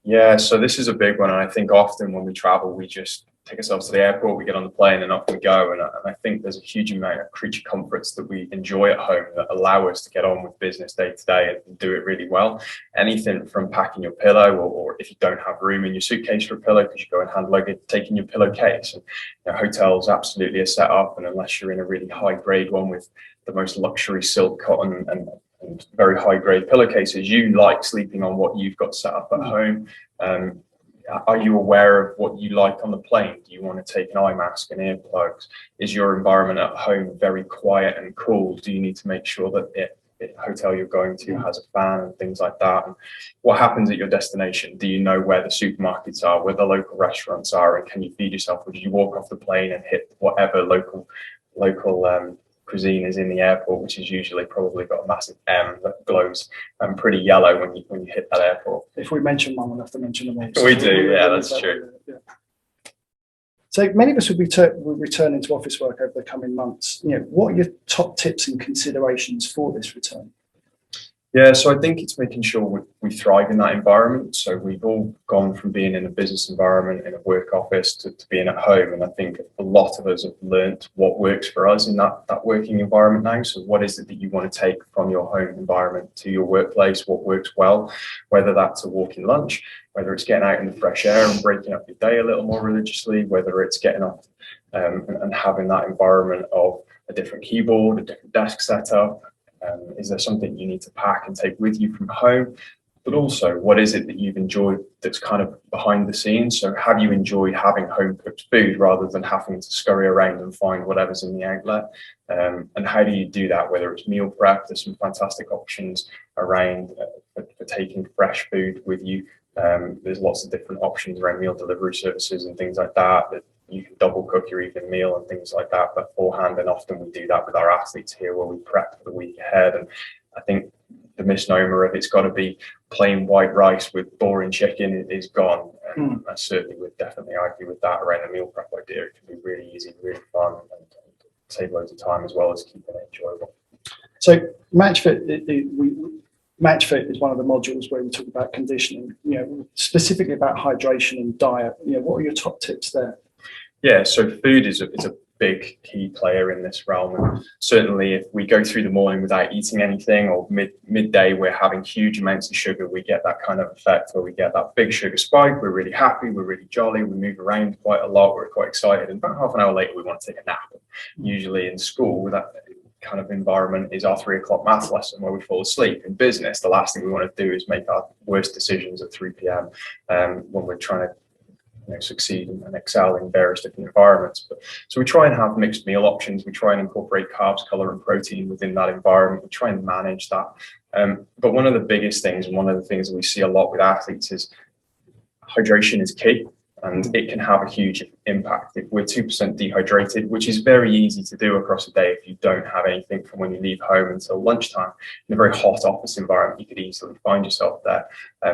Yeah, so this is a big one. And I think often when we travel, we just take ourselves to the airport, we get on the plane and off we go. And I think there's a huge amount of creature comforts that we enjoy at home that allow us to get on with business day to day and do it really well. Anything from packing your pillow, or if you don't have room in your suitcase for a pillow because you go in hand luggage, taking your pillowcase. And hotels absolutely are set up, and unless you're in a really high grade one with the most luxury silk cotton and very high grade pillowcases, you like sleeping on what you've got set up at home. Are you aware of what you like on the plane? Do you want to take an eye mask and earplugs? Is your environment at home very quiet and cool? Do you need to make sure that the hotel you're going to has a fan and things like that? And what happens at your destination? Do you know where the supermarkets are, where the local restaurants are, and can you feed yourself? Or do you walk off the plane and hit whatever local cuisine is in the airport, which is usually probably got a massive M that glows pretty yellow when you hit that airport? If we mention one, we'll have to mention them all. We do, yeah, that's true. Yeah. So many of us will return into office work over the coming months. What are your top tips and considerations for this return? Yeah, so I think it's making sure we thrive in that environment. So we've all gone from being in a business environment, in a work office, to being at home. And I think a lot of us have learned what works for us in that working environment now. So what is it that you want to take from your home environment to your workplace? What works well, whether that's a walking lunch, whether it's getting out in the fresh air and breaking up your day a little more religiously, whether it's getting off and having that environment of a different keyboard, a different desk setup. Is there something you need to pack and take with you from home? But also, what is it that you've enjoyed that's kind of behind the scenes? So have you enjoyed having home cooked food rather than having to scurry around and find whatever's in the outlet? And how do you do that? Whether it's meal prep, there's some fantastic options around for taking fresh food with you. There's lots of different options around meal delivery services and things like that you can double cook your evening meal and things like that beforehand. And often we do that with our athletes here, where we prep for the week ahead. And I think the misnomer of it's got to be plain white rice with boring chicken is gone. And I certainly would definitely argue with that around the meal prep idea. It can be really easy, really fun, and save loads of time as well as keeping it enjoyable. So MatchFit, MatchFit is one of the modules where we talk about conditioning, specifically about hydration and diet. What are your top tips there? Yeah, so food is a big key player in this realm, and certainly if we go through the morning without eating anything, or midday we're having huge amounts of sugar, we get that kind of effect where we get that big sugar spike. We're really happy, we're really jolly, we move around quite a lot, we're quite excited, and about half an hour later we want to take a nap. Usually in school, that kind of environment is our 3 o'clock math lesson where we fall asleep. In business, the last thing we want to do is make our worst decisions at 3 p.m. When we're trying to succeed and excel in various different environments. So we try and have mixed meal options. We try and incorporate carbs, color, and protein within that environment. We try and manage that. But one of the biggest things, and one of the things that we see a lot with athletes, is hydration is key, and it can have a huge impact. If we're 2% dehydrated, which is very easy to do across a day if you don't have anything from when you leave home until lunchtime, in a very hot office environment, you could easily find yourself there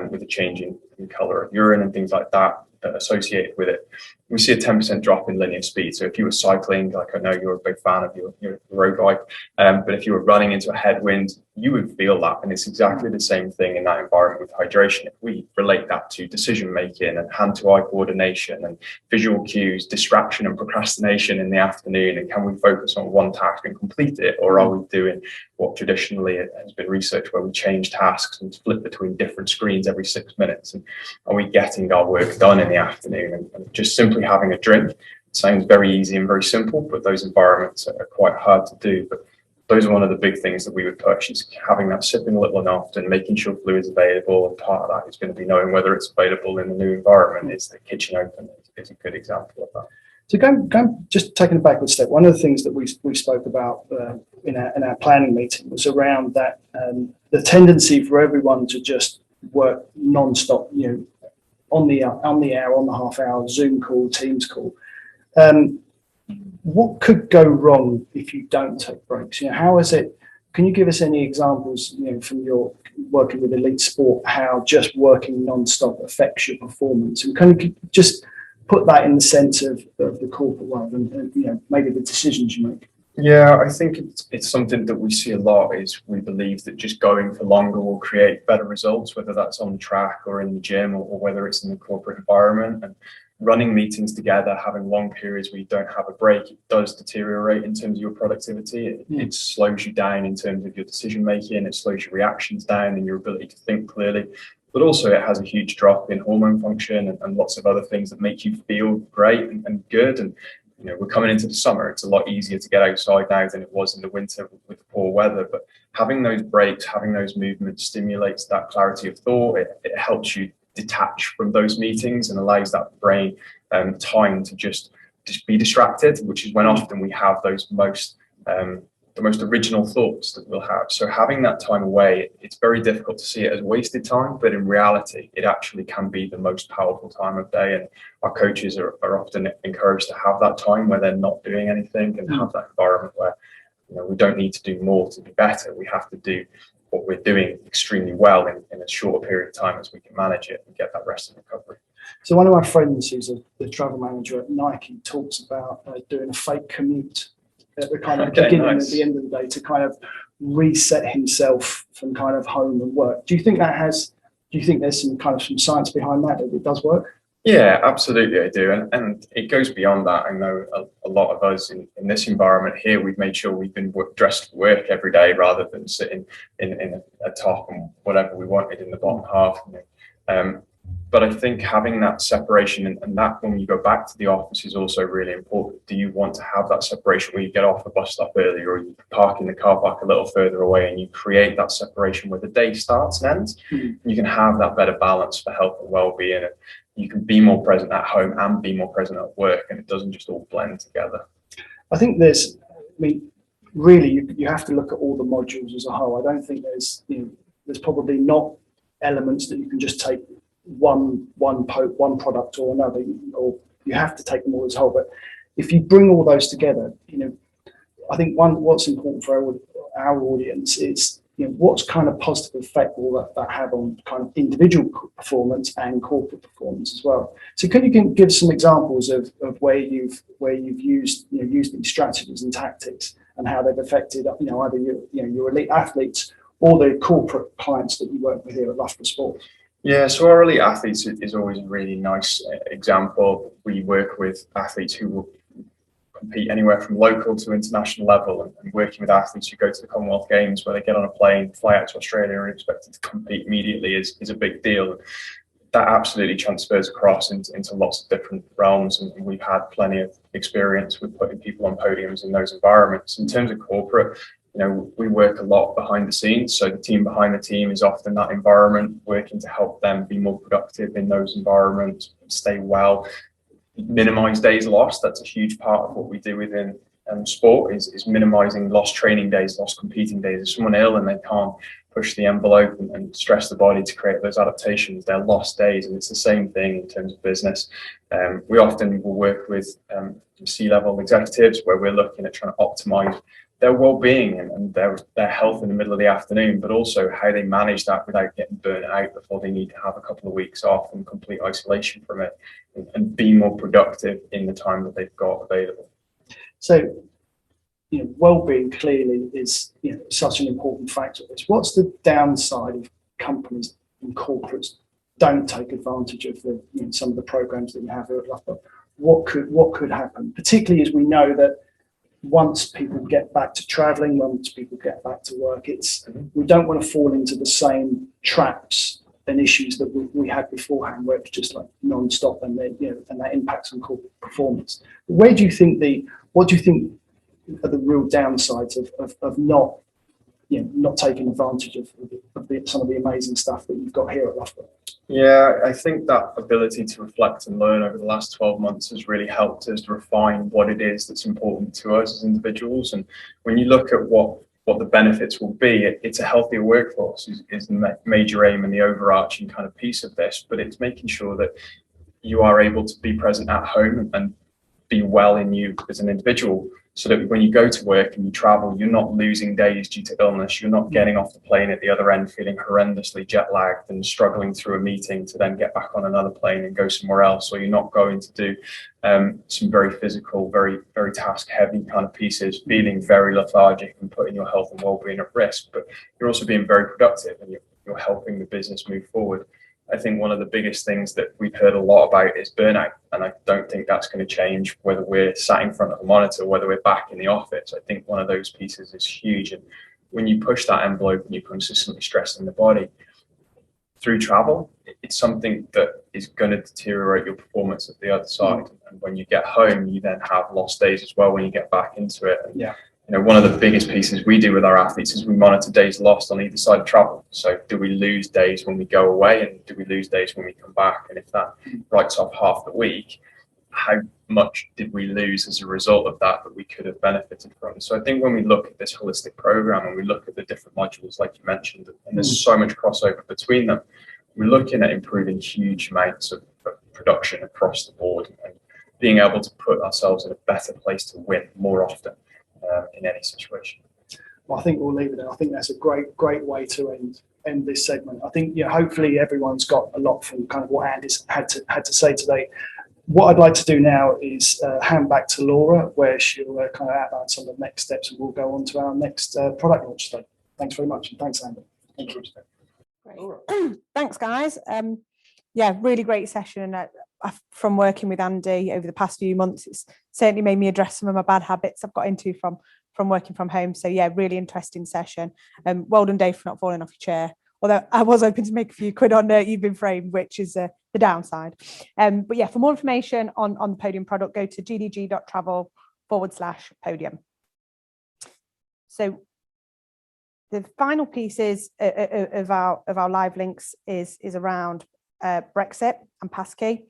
with a change in color of urine and things like that associated with it. We see a 10% drop in linear speed. So if you were cycling, like I know you're a big fan of your road bike, but if you were running into a headwind, you would feel that. And it's exactly the same thing in that environment with hydration. If we relate that to decision making and hand-to-eye coordination and visual cues, distraction and procrastination in the afternoon, and can we focus on one task and complete it, or are we doing what traditionally has been researched where we change tasks and flip between different screens every 6 minutes? And are we getting our work done in the afternoon? And just simply having a drink sounds very easy and very simple, but those environments are quite hard to do. But those are one of the big things that we would push, is having that sipping a little and often, making sure fluid's available. And part of that is going to be knowing whether it's available in the new environment. Is the kitchen open? Is a good example of that. So going just taking a backward step, one of the things that we spoke about in our planning meeting was around that the tendency for everyone to just work non-stop, on the hour, on the half hour, Zoom call, Teams call. What could go wrong if you don't take breaks? How is it? Can you give us any examples, from your working with elite sport, how just working non-stop affects your performance? And can you just put that in the sense of the corporate world and maybe the decisions you make? Yeah, I think it's something that we see a lot. Is we believe that just going for longer will create better results, whether that's on the track or in the gym, or whether it's in the corporate environment. And running meetings together, having long periods where you don't have a break, it does deteriorate in terms of your productivity. It slows you down in terms of your decision making. It slows your reactions down and your ability to think clearly. But also it has a huge drop in hormone function and lots of other things that make you feel great and good. And we're coming into the summer. It's a lot easier to get outside now than it was in the winter with poor weather. But having those breaks, having those movements stimulates that clarity of thought. It helps you detach from those meetings and allows that brain time to just be distracted, which is when often we have those the most original thoughts that we'll have. So having that time away, it's very difficult to see it as wasted time, but in reality, it actually can be the most powerful time of day. And our coaches are often encouraged to have that time where they're not doing anything and have that environment where we don't need to do more to be better. We have to do what we're doing extremely well in as short a period of time as we can manage it and get that rest and recovery. So one of my friends who's the travel manager at Nike talks about doing a fake commute at the kind of beginning, nice. At the end of the day, to kind of reset himself from kind of home and work. Do you think there's some science behind that it does work? Yeah, absolutely, I do. And it goes beyond that. I know a lot of us in this environment here, we've made sure we've been dressed for work every day rather than sitting in a top and whatever we wanted in the bottom half. But I think having that separation and that when you go back to the office is also really important. Do you want to have that separation where you get off the bus stop early, or you park in the car park a little further away and you create that separation where the day starts and ends? You can have that better balance for health and well-being. And you can be more present at home and be more present at work, and it doesn't just all blend together. I think really you have to look at all the modules as a whole. I don't think there's probably not elements that you can just take one product or another, or you have to take them all as a whole. But if you bring all those together, I think what's important for our audience is what's kind of positive effect will that have on kind of individual performance and corporate performance as well? So can you give some examples of where you've used these strategies and tactics and how they've affected either your elite athletes or the corporate clients that you work with here at Loughborough Sport? Yeah, so our elite athletes is always a really nice example. We work with athletes who will compete anywhere from local to international level, and working with athletes who go to the Commonwealth Games where they get on a plane, fly out to Australia and are expected to compete immediately is a big deal. That absolutely transfers across into lots of different realms, and we've had plenty of experience with putting people on podiums in those environments. In terms of corporate, we work a lot behind the scenes, so the team behind the team is often that environment, working to help them be more productive in those environments, stay well, minimize days lost. That's a huge part of what we do within sport is minimizing lost training days, lost competing days. If someone ill and they can't push the envelope and stress the body to create those adaptations, they're lost days, and it's the same thing in terms of business. We often will work with C-level executives where we're looking at trying to optimize their well-being and their health in the middle of the afternoon, but also how they manage that without getting burnt out before they need to have a couple of weeks off and complete isolation from it, and be more productive in the time that they've got available. So, well-being clearly is such an important factor of this. What's the downside of companies and corporates don't take advantage of the some of the programs that you have here at Loughborough? What could happen, particularly as we know that once people get back to travelling, once people get back to work, we don't want to fall into the same traps and issues that we had beforehand, where it's just like non-stop and and that impacts on corporate performance. What do you think are the real downsides of not taking advantage of some of the amazing stuff that you've got here at Loughborough? Yeah, I think that ability to reflect and learn over the last 12 months has really helped us to refine what it is that's important to us as individuals. And when you look at what the benefits will be, it's a healthier workforce is the major aim and the overarching kind of piece of this. But it's making sure that you are able to be present at home and be well in you as an individual, so that when you go to work and you travel, you're not losing days due to illness. You're not getting off the plane at the other end feeling horrendously jet lagged and struggling through a meeting to then get back on another plane and go somewhere else. Or you're not going to do some very physical, very, very task heavy kind of pieces, feeling very lethargic and putting your health and well-being at risk. But you're also being very productive and you're helping the business move forward. I think one of the biggest things that we've heard a lot about is burnout, and I don't think that's going to change whether we're sat in front of a monitor, whether we're back in the office. I think one of those pieces is huge, and when you push that envelope and you're consistently stressing the body through travel, it's something that is going to deteriorate your performance at the other side. And when you get home, you then have lost days as well when you get back into it. And yeah. One of the biggest pieces we do with our athletes is we monitor days lost on either side of travel. So do we lose days when we go away, and do we lose days when we come back? And if that writes off half the week, how much did we lose as a result of that we could have benefited from? So I think when we look at this holistic program and we look at the different modules, like you mentioned, and there's so much crossover between them, we're looking at improving huge amounts of production across the board and being able to put ourselves in a better place to win more often. In any situation. Well, I think we'll leave it there. I think that's a great way to end this segment. I think hopefully everyone's got a lot from kind of what Andy's had to say today. What I'd like to do now is hand back to Laura, where she'll kind of outline some of the next steps, and we'll go on to our next product launch today. Thanks very much, and thanks, Andy. Thank you. Great. Thanks, guys. Yeah, really great session. From working with Andy over the past few months, it's certainly made me address some of my bad habits I've got into from working from home. So yeah, really interesting session. Well done, Dave, for not falling off your chair. Although I was hoping to make a few quid on You've Been Framed, which is the downside. But yeah, for more information on the Podium product, go to gdg.travel/podium. So the final pieces of our live links is around Brexit and PASSKEY,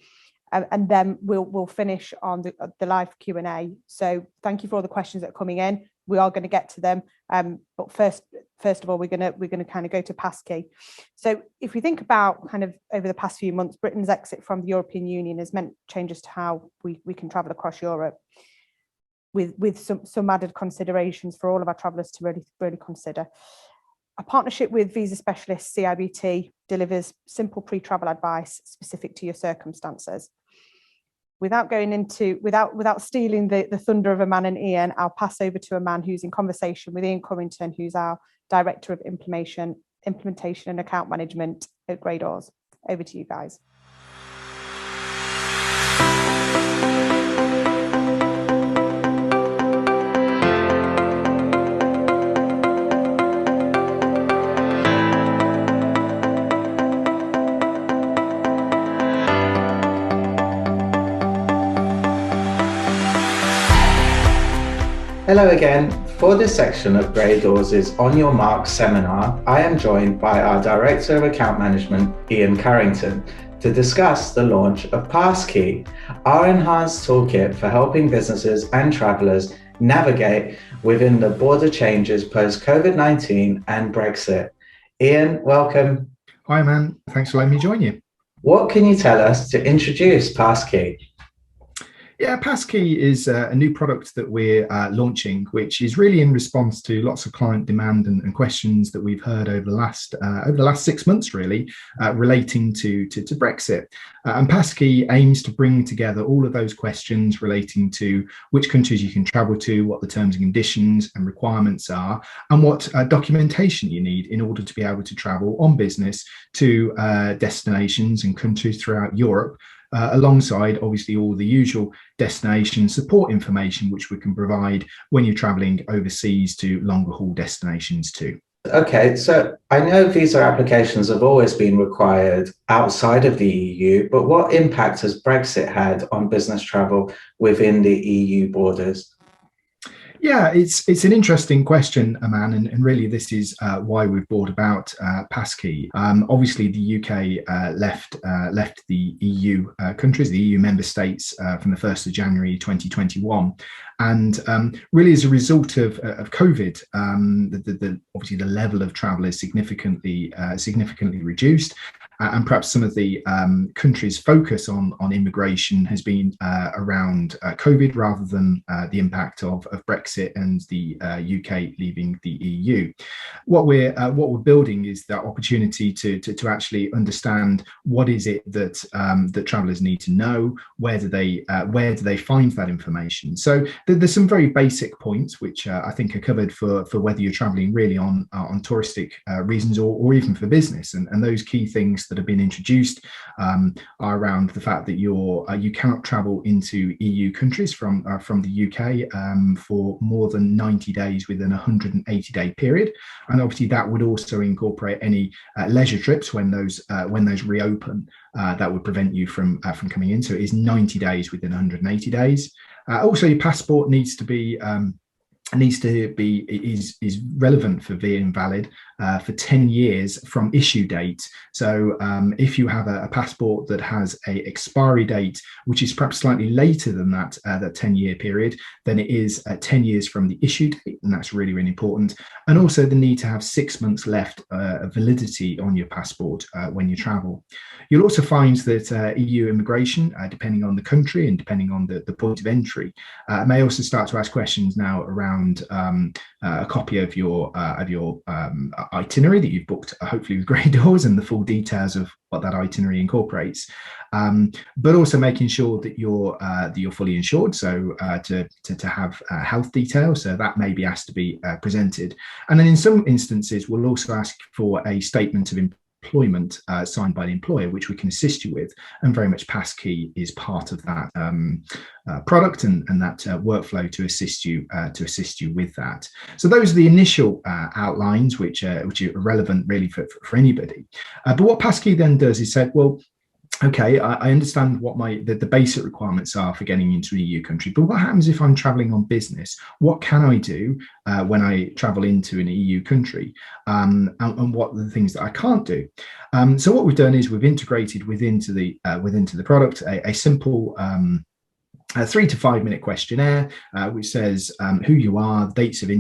and then we'll finish on the live Q&A. So thank you for all the questions that are coming in. We are going to get to them, but first of all, we're going to kind of go to PASSKEY. So if we think about kind of over the past few months, Britain's exit from the European Union has meant changes to how we can travel across Europe, with some added considerations for all of our travellers to really consider. A partnership with visa specialist CIBT delivers simple pre-travel advice specific to your circumstances. Without stealing the thunder of Aman and Ian, I'll pass over to a man who's in conversation with Ian Cummington, who's our Director of Implementation and Account Management at Gray Dawes. Over to you guys. Hello again. For this section of Gray Dawes' On Your Marks seminar, I am joined by our Director of Account Management, Ian Carrington, to discuss the launch of PASSKEY, our enhanced toolkit for helping businesses and travellers navigate within the border changes post-COVID-19 and Brexit. Ian, welcome. Hi, man. Thanks for letting me join you. What can you tell us to introduce PASSKEY? Yeah, PASSKEY is a new product that we're launching, which is really in response to lots of client demand and questions that we've heard over the last 6 months, really, relating to Brexit. And PASSKEY aims to bring together all of those questions relating to which countries you can travel to, what the terms and conditions and requirements are, and what documentation you need in order to be able to travel on business to destinations and countries throughout Europe. Alongside obviously all the usual destination support information which we can provide when you're traveling overseas to longer haul destinations too. Okay, so I know visa applications have always been required outside of the EU, but what impact has Brexit had on business travel within the EU borders? Yeah, it's an interesting question, Aman, and really this is why we've brought about PASSKEY. Obviously, the UK left the EU countries, the EU member states, from the 1st of January 2021. And really, as a result of COVID, obviously the level of travel is significantly reduced. And perhaps some of the countries' focus on immigration has been around COVID rather than the impact of Brexit and the UK leaving the EU. What we're building is that opportunity to actually understand what is it that that travellers need to know, where do they find that information. So there's some very basic points which I think are covered for whether you're travelling really on touristic reasons or even for business, and those key things that have been introduced are around the fact that you cannot travel into EU countries from the UK for more than 90 days within a 180-day period, and obviously that would also incorporate any leisure trips when those reopen. That would prevent you from coming in. So it is 90 days within 180 days. Also, your passport needs to be is relevant for being valid for 10 years from issue date. So if you have a passport that has a expiry date which is perhaps slightly later than that 10-year period, then it is 10 years from the issue date, and that's really, really important. And also the need to have 6 months left of validity on your passport when you travel. You'll also find that EU immigration, depending on the country and depending on the point of entry, may also start to ask questions now around a copy of your itinerary that you've booked, hopefully with Gray Dawes, and the full details of what that itinerary incorporates, but also making sure that you're fully insured. So to have health details, so that may be asked to be presented, and then in some instances we'll also ask for a statement of employment signed by the employer, which we can assist you with, and very much PASSKEY is part of that product and that workflow to assist you with that. So those are the initial outlines which are relevant really for anybody. But what PASSKEY then does is said, well, okay, I understand what the basic requirements are for getting into an EU country, but what happens if I'm traveling on business? What can I do when I travel into an EU country, and what are the things that I can't do? So what we've done is we've integrated within the product a simple a 3 to 5 minute questionnaire which says who you are, dates of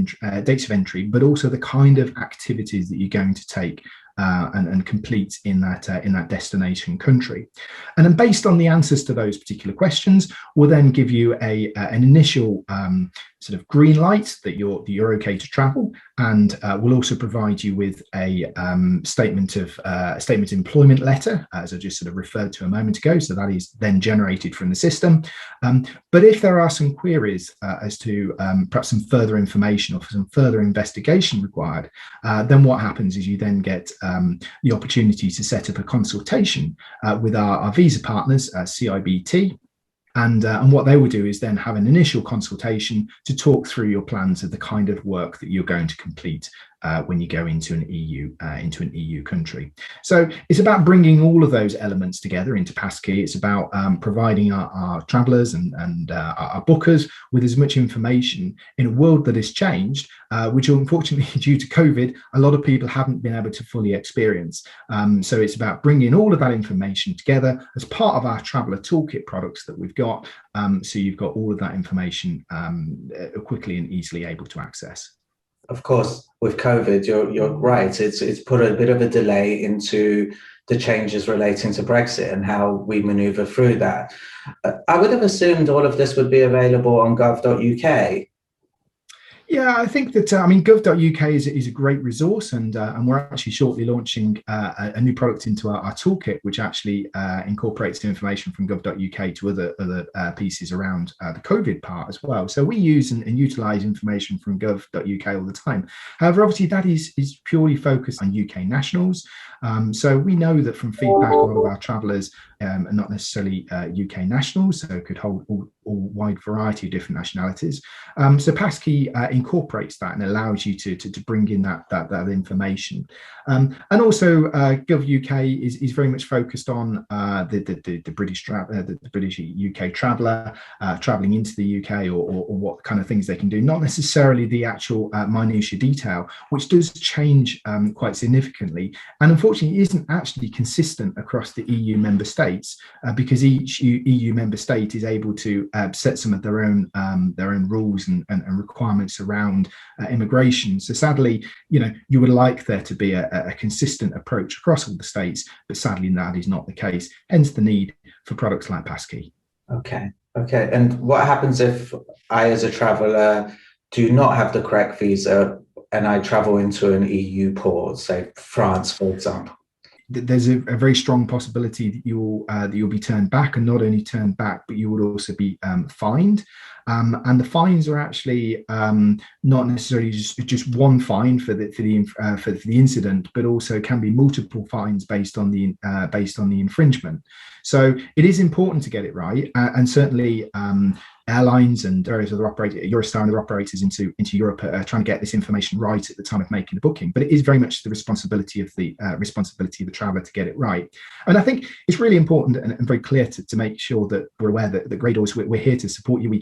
entry, but also the kind of activities that you're going to take and complete in that destination country. And then based on the answers to those particular questions, we'll then give you an initial sort of green light that you're okay to travel, and we'll also provide you with a statement of employment letter, as I just sort of referred to a moment ago. So that is then generated from the system. But if there are some queries as to perhaps some further information or some further investigation required, then what happens is you then get the opportunity to set up a consultation with our visa partners, CIBT. And what they will do is then have an initial consultation to talk through your plans of the kind of work that you're going to complete when you go into an EU country. So it's about bringing all of those elements together into PASSKEY. It's about providing our travellers and our bookers with as much information in a world that has changed, which unfortunately due to COVID, a lot of people haven't been able to fully experience. So it's about bringing all of that information together as part of our Traveller Toolkit products that we've got. So you've got all of that information quickly and easily able to access. Of course, with COVID, you're right. It's put a bit of a delay into the changes relating to Brexit and how we manoeuvre through that. I would have assumed all of this would be available on gov.uk. Yeah, I think that gov.uk is a great resource, and we're actually shortly launching a new product into our toolkit, which actually incorporates the information from gov.uk to other pieces around the COVID part as well. So we use and utilise information from gov.uk all the time. However, obviously that is purely focused on UK nationals. So we know that from feedback, a lot of our travellers are not necessarily UK nationals, so could hold all wide variety of different nationalities. So PASSKEY incorporates that and allows you to bring in that information. And also gov.uk is very much focused on the British UK traveller travelling into the UK or what kind of things they can do, not necessarily the actual minutiae detail, which does change quite significantly, and unfortunately isn't actually consistent across the EU member states, because each EU member state is able to set some of their own rules and requirements around immigration. So sadly, you would like there to be a consistent approach across all the states, but sadly that is not the case. Hence the need for products like PASSKEY. Okay. And what happens if I, as a traveller, do not have the correct visa and I travel into an EU port, say France, for example? There's a very strong possibility that you'll be turned back, and not only turned back, but you would also be fined. And the fines are actually not necessarily just one fine for the incident, but also can be multiple fines based on the infringement. So it is important to get it right, and certainly airlines and various other operators, Eurostar and other operators into Europe are trying to get this information right at the time of making the booking. But it is very much the responsibility of the traveller to get it right. And I think it's really important and very clear to make sure that we're aware that Gray Dawes, we're here to support you.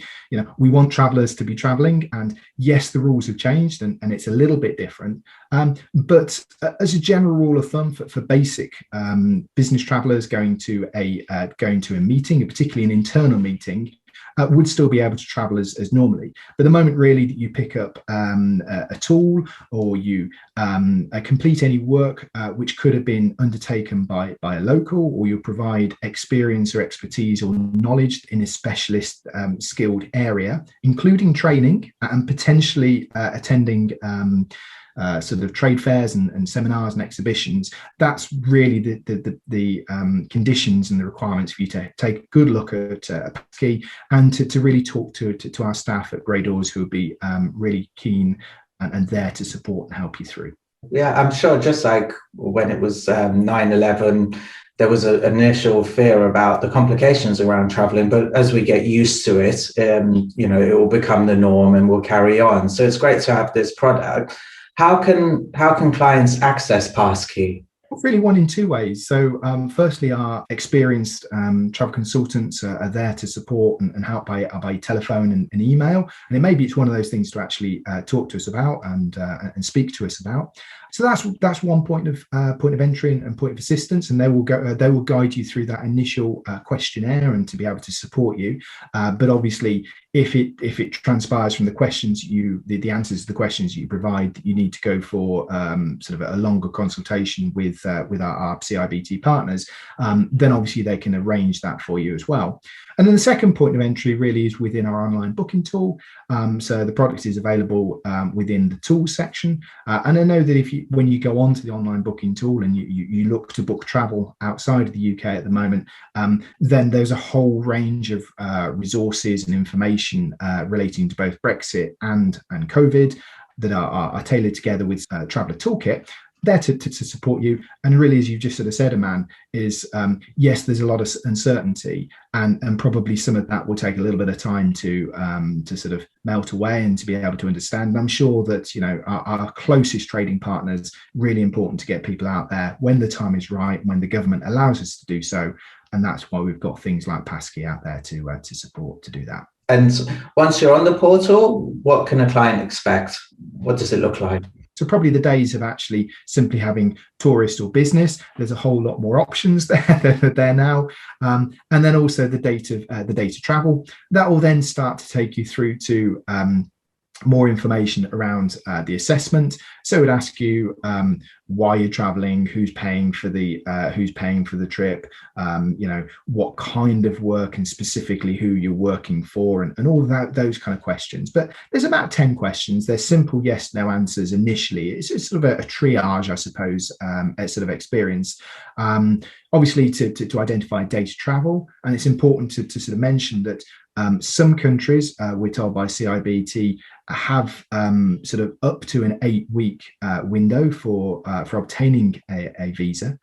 We want travellers to be travelling, and yes, the rules have changed and it's a little bit different. But as a general rule of thumb for basic business travellers going to a meeting, particularly an internal meeting, would still be able to travel as normally. But the moment really that you pick up a tool, or you complete any work which could have been undertaken by a local, or you provide experience or expertise or knowledge in a specialist skilled area, including training and potentially attending sort of trade fairs and seminars and exhibitions, that's really the conditions and the requirements for you to take a good look at PASSKEY and to really talk to our staff at Gray Dawes, who will be really keen and there to support and help you through. Yeah, I'm sure just like when it was 9/11, there was an initial fear about the complications around traveling, but as we get used to it, it will become the norm and we'll carry on. So it's great to have this product. How can clients access PASSKEY? Really, one in two ways. So firstly, our experienced travel consultants are there to support and help by telephone and email. And maybe it's one of those things to actually talk to us about and speak to us about. So that's one point of entry and point of assistance, and they will guide you through that initial questionnaire and to be able to support you. But obviously, if it transpires from the questions the answers to the questions you provide, you need to go for sort of a longer consultation with our CIBT partners. Then obviously they can arrange that for you as well. And then the second point of entry really is within our online booking tool. So the product is available within the tools section. And I know that when you go onto the online booking tool and you look to book travel outside of the UK at the moment, then there's a whole range of resources and information relating to both Brexit and COVID that are tailored together with Traveller Toolkit. There to support you. And really, as you've just sort of said, Aman, is yes, there's a lot of uncertainty, and probably some of that will take a little bit of time to sort of melt away and to be able to understand. And I'm sure that, you know, our closest trading partners, really important to get people out there when the time is right, when the government allows us to do so. And that's why we've got things like PASSKEY out there to support to do that. And once you're on the portal, what can a client expect? What does it look like? So probably the days of actually simply having tourist or business, there's a whole lot more options there now. And then also the date of travel. That will then start to take you through to more information around the assessment. So it would ask you why you're traveling, who's paying for the trip, you know, what kind of work and specifically who you're working for, and all of that, those kind of questions. But there's about 10 questions. They're simple yes, no answers initially. It's sort of a triage, I suppose, a sort of experience. Obviously to identify date of travel. And it's important to sort of mention that some countries, we're told by CIBT, have sort of up to an 8-week window for obtaining a visa.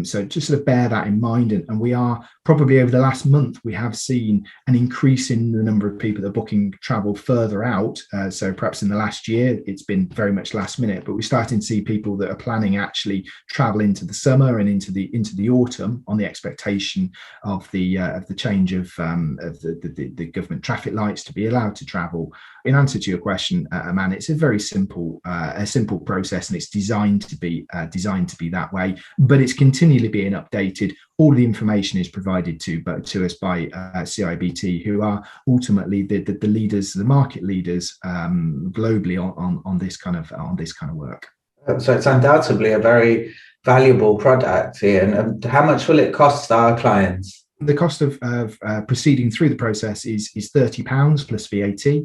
So just sort of bear that in mind. And we are probably over the last month, we have seen an increase in the number of people that are booking travel further out. So perhaps in the last year, it's been very much last minute, but we're starting to see people that are planning actually travel into the summer and into the autumn on the expectation of the change of the government traffic lights to be allowed to travel. In answer to your question, Aman, it's a very simple process, and it's designed to be that way. But it's continually being updated. All the information is provided to us by CIBT, who are ultimately the leaders, the market leaders globally on this kind of work. So it's undoubtedly a very valuable product, Ian. And how much will it cost our clients? The cost of proceeding through the process is £30 plus VAT.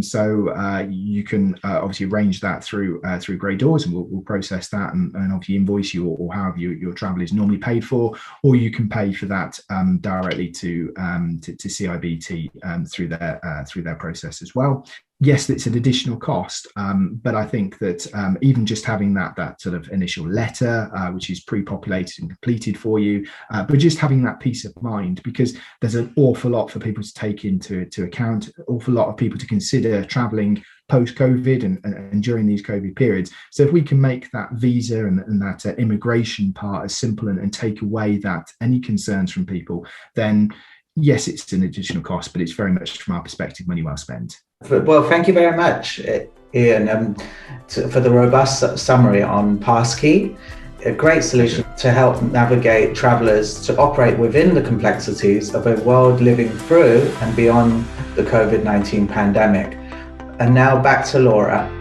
So you can obviously arrange that through Gray Dawes, and we'll process that and obviously invoice you or however your travel is normally paid for, or you can pay for that directly to CIBT through their process as well. Yes, it's an additional cost, but I think that even just having that sort of initial letter, which is pre-populated and completed for you, but just having that peace of mind, because there's an awful lot for people to take into account, an awful lot of people to consider traveling post-COVID and during these COVID periods. So if we can make that visa and that immigration part as simple and take away that any concerns from people, then yes, it's an additional cost, but it's very much, from our perspective, money well spent. Well, thank you very much, Ian, for the robust summary on PASSKEY. A great solution to help navigate travellers to operate within the complexities of a world living through and beyond the COVID-19 pandemic. And now back to Laura.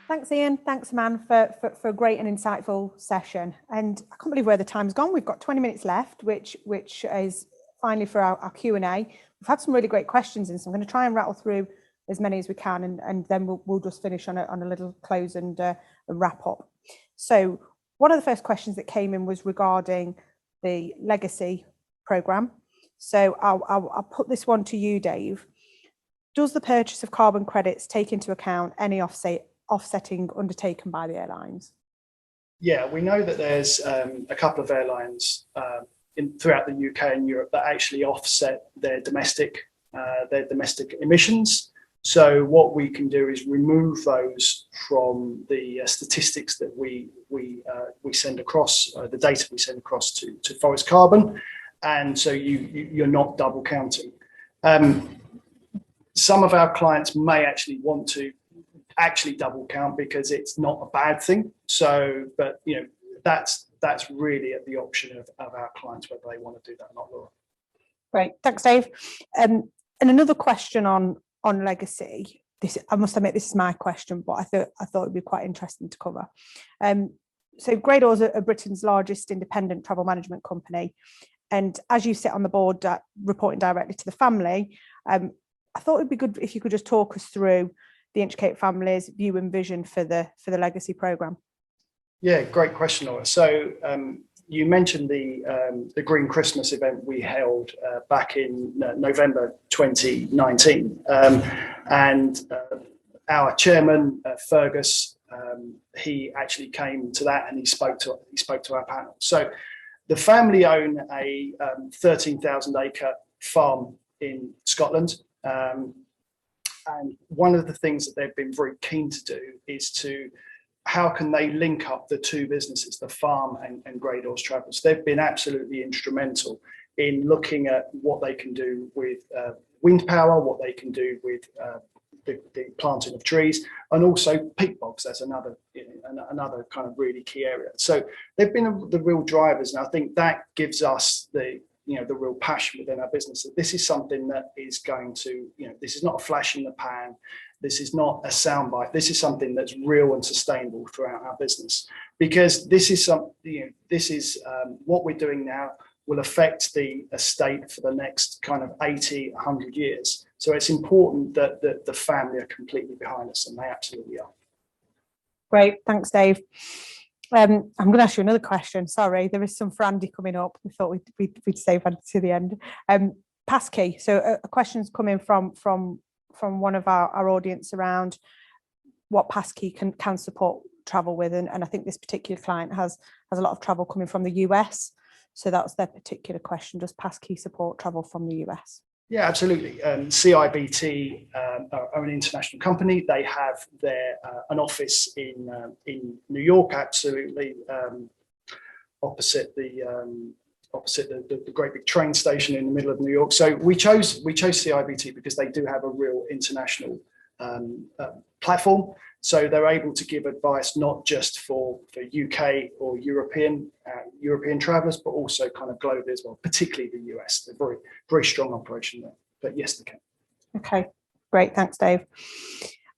Thanks, Ian. Thanks, Aman, for a great and insightful session. And I can't believe where the time's gone. We've got 20 minutes left, which is finally for our Q&A. We've had some really great questions in, so I'm going to try and rattle through as many as we can, and then we'll just finish on a little close and a wrap up. So one of the first questions that came in was regarding the legacy programme. So I'll put this one to you, Dave. Does the purchase of carbon credits take into account any offsetting undertaken by the airlines? Yeah, we know that there's a couple of airlines throughout the UK and Europe that actually offset their domestic emissions. So what we can do is remove those from the statistics that we send across, the data we send across to Forest Carbon, and so you're not double counting. Some of our clients may actually want to double count because it's not a bad thing. So, but that's really at the option of our clients whether they want to do that or not, Laura. Great, thanks, Dave. And another question on legacy. This, I must admit, this is my question, but I thought it'd be quite interesting to cover. So Gray Dawes are Britain's largest independent travel management company, and as you sit on the board reporting directly to the family, I thought it'd be good if you could just talk us through the Inchcape family's view and vision for the legacy programme. Yeah, great question, Laura. So you mentioned the Green Christmas event we held back in November 2019, and our chairman Fergus, he actually came to that and he spoke to our panel. So the family own a 13,000 acre farm in Scotland. And one of the things that they've been very keen to do is how can they link up the two businesses, the farm and Gray Dawes Travels. They've been absolutely instrumental in looking at what they can do with wind power, what they can do with the planting of trees, and also peat bogs. That's another kind of really key area. So they've been the real drivers, and I think that gives us the real passion within our business that this is something that is going to, this is not a flash in the pan. This is not a soundbite. This is something that's real and sustainable throughout our business, because this is what we're doing now will affect the estate for the next kind of 80, 100 years. So it's important that the family are completely behind us, and they absolutely are. Great, thanks, Dave. I'm going to ask you another question. Sorry, there is some for Andy coming up. We thought we'd save Andy to the end. PASSKEY. So a question's coming from one of our audience around what PASSKEY can support travel with, and I think this particular client has a lot of travel coming from the US. So that's their particular question. Does PASSKEY support travel from the US? Yeah, absolutely. CIBT are an international company. They have an office in New York, absolutely opposite the great big train station in the middle of New York. So we chose CIBT because they do have a real international platform. So they're able to give advice not just for UK or European travellers, but also kind of globally as well, particularly the US. They're very, very strong operation there. But yes, they can. Okay, great. Thanks, Dave.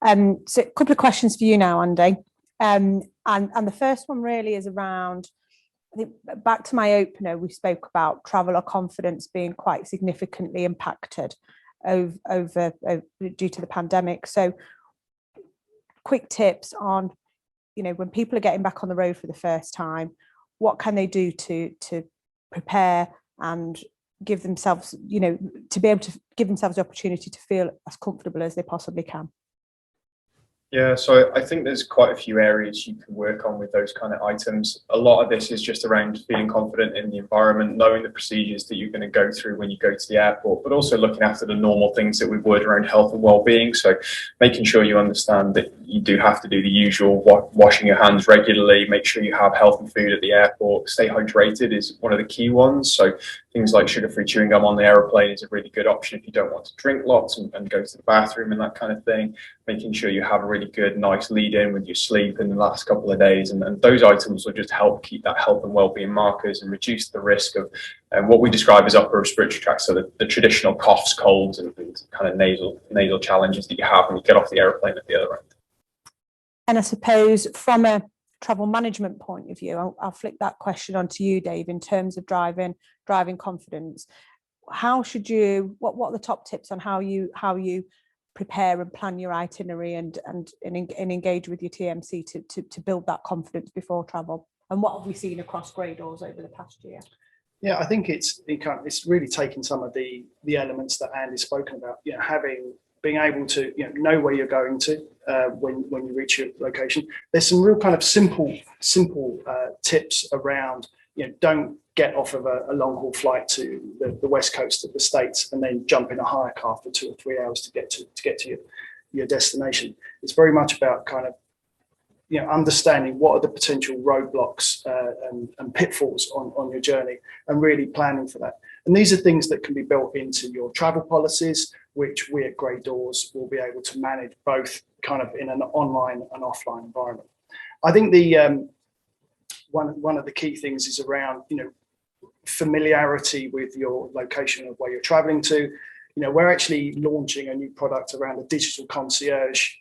So a couple of questions for you now, Andy. And the first one really is around, I think back to my opener, we spoke about traveller confidence being quite significantly impacted over due to the pandemic. So quick tips on, when people are getting back on the road for the first time, what can they do to prepare and give themselves, to be able to give themselves the opportunity to feel as comfortable as they possibly can? Yeah, so I think there's quite a few areas you can work on with those kind of items. A lot of this is just around feeling confident in the environment, knowing the procedures that you're going to go through when you go to the airport, but also looking after the normal things that we would around health and well-being. So making sure you understand that you do have to do the usual washing your hands regularly, make sure you have healthy food at the airport, stay hydrated is one of the key ones. So things like sugar-free chewing gum on the aeroplane is a really good option if you don't want to drink lots and go to the bathroom and that kind of thing. Making sure you have a really good, nice lead in with your sleep in the last couple of days. And those items will just help keep that health and well-being markers and reduce the risk of what we describe as upper respiratory tract. So the traditional coughs, colds, and kind of nasal challenges that you have when you get off the aeroplane at the other end. And I suppose from a travel management point of view, I'll flick that question onto you, Dave, in terms of driving confidence. How should you, what are the top tips on how you prepare and plan your itinerary and engage with your TMC to build that confidence before travel? And what have we seen across Gray Dawes over the past year? Yeah, I think it's really taking some of the elements that Andy's spoken about. Being able to know where you're going to when you reach your location. There's some real kind of simple tips around. Don't get off of a long haul flight to the west coast of the States and then jump in a hire car for 2 or 3 hours to get to your destination. It's very much about kind of, you know, understanding what are the potential roadblocks and pitfalls on your journey, and really planning for that. And these are things that can be built into your travel policies, which we at Gray Dawes will be able to manage both kind of in an online and offline environment. I think the one of the key things is around, you know, familiarity with your location of where you're traveling to. You know, we're actually launching a new product around a digital concierge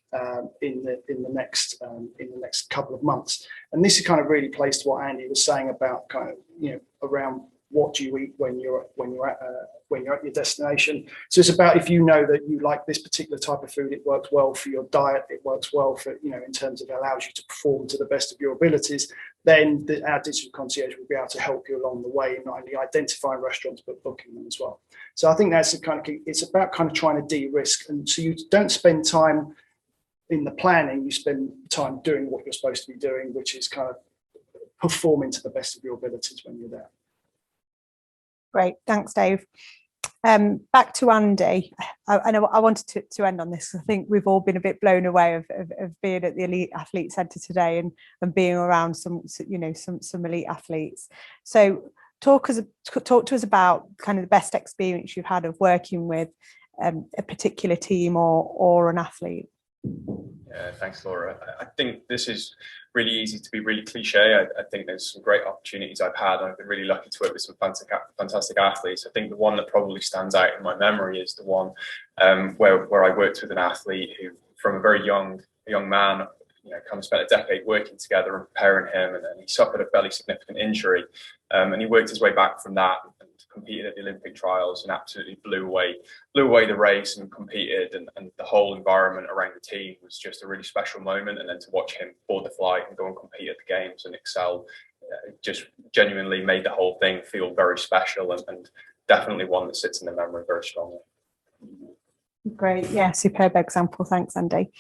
in the next couple of months, and this is kind of really plays to what Andy was saying about kind of, you know, around what do you eat when you're at your destination. So it's about, if you know that you like this particular type of food, it works well for your diet, it works well for, you know, in terms of allows you to perform to the best of your abilities, then our digital concierge will be able to help you along the way, not only identifying restaurants but booking them as well. So I think that's the kind of key. It's about kind of trying to de-risk, and so you don't spend time in the planning, you spend time doing what you're supposed to be doing, which is kind of performing to the best of your abilities when you're there. Great, thanks, Dave. Back to Andy. I know I wanted to end on this. I think we've all been a bit blown away of being at the Elite Athlete Centre today and being around some elite athletes. So talk to us about kind of the best experience you've had of working with a particular team or an athlete. Thanks, Laura. I think this is really easy to be really cliche. I think there's some great opportunities I've had. I've been really lucky to work with some fantastic athletes. I think the one that probably stands out in my memory is the one where I worked with an athlete who, from a very young man, you know, kind of spent a decade working together and preparing him, and then he suffered a fairly significant injury, and he worked his way back from that and competed at the Olympic trials and absolutely blew away the race and competed, and the whole environment around the team was just a really special moment. And then to watch him board the flight and go and compete at the games and excel just genuinely made the whole thing feel very special, and definitely one that sits in the memory very strongly. Great, yeah, superb example. Thanks, Andy.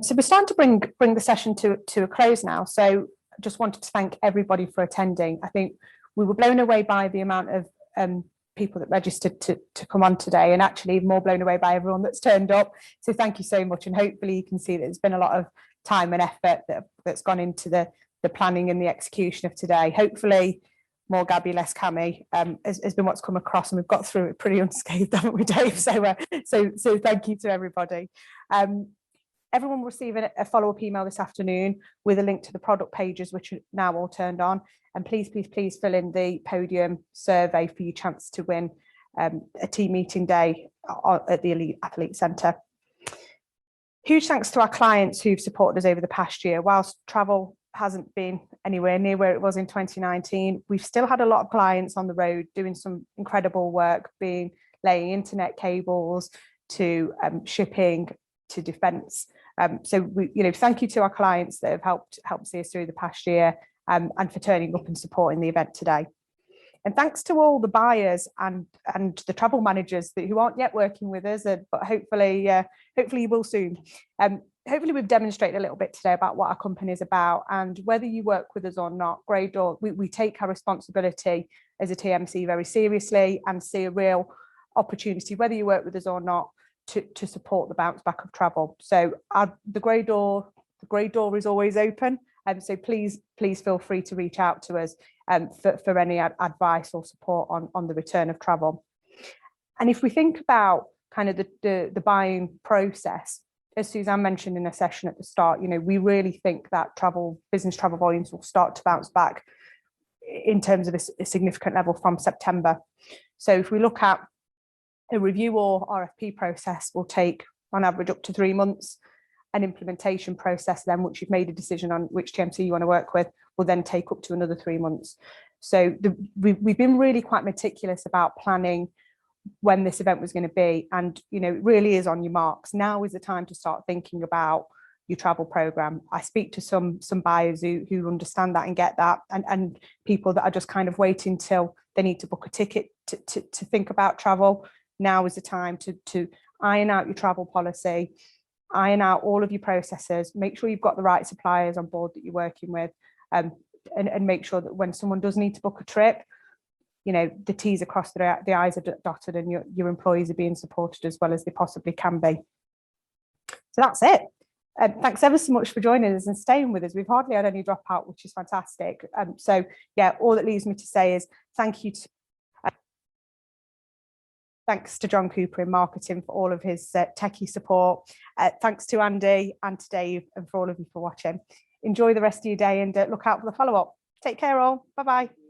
So we're starting to bring the session to a close now. So I just wanted to thank everybody for attending. I think we were blown away by the amount of people that registered to come on today, and actually more blown away by everyone that's turned up. So thank you so much, and hopefully you can see that there's been a lot of time and effort that's gone into the planning and the execution of today. Hopefully more Gabby, less Cammy has been what's come across, and we've got through it pretty unscathed, haven't we, Dave? So thank you to everybody. Everyone will receive a follow-up email this afternoon with a link to the product pages, which are now all turned on. And please fill in the podium survey for your chance to win a team meeting day at the Elite Athlete Centre. Huge thanks to our clients who've supported us over the past year. Whilst travel hasn't been anywhere near where it was in 2019, we've still had a lot of clients on the road doing some incredible work, laying internet cables to shipping to defence. So we, thank you to our clients that have helped see us through the past year, and for turning up and supporting the event today. And thanks to all the buyers and the travel managers who aren't yet working with us, but hopefully you will soon. Hopefully we've demonstrated a little bit today about what our company is about, and whether you work with us or not, Gray Dawes, we take our responsibility as a TMC very seriously and see a real opportunity, whether you work with us or not, to support the bounce back of travel. So the Gray Door is always open, and so please feel free to reach out to us for any advice or support on the return of travel. And if we think about kind of the buying process, as Suzanne mentioned in a session at the start, we really think that business travel volumes will start to bounce back in terms of a significant level from September. So if we look at a review or RFP process, will take on average up to 3 months. An implementation process then, once you've made a decision on which TMC you want to work with, will then take up to another 3 months. So we've been really quite meticulous about planning when this event was going to be, and it really is on your marks. Now is the time to start thinking about your travel program. I speak to some buyers who understand that and get that, and people that are just kind of waiting till they need to book a ticket to think about travel. Now is the time to iron out your travel policy, iron out all of your processes, make sure you've got the right suppliers on board that you're working with, and make sure that when someone does need to book a trip, the T's are crossed, the I's are dotted, and your employees are being supported as well as they possibly can be. So that's it. Thanks ever so much for joining us and staying with us. We've hardly had any dropout, which is fantastic. So yeah, all that leaves me to say is thank you to thanks to John Cooper in marketing for all of his techie support. Thanks to Andy and to Dave and for all of you for watching. Enjoy the rest of your day and look out for the follow-up. Take care all. Bye-bye.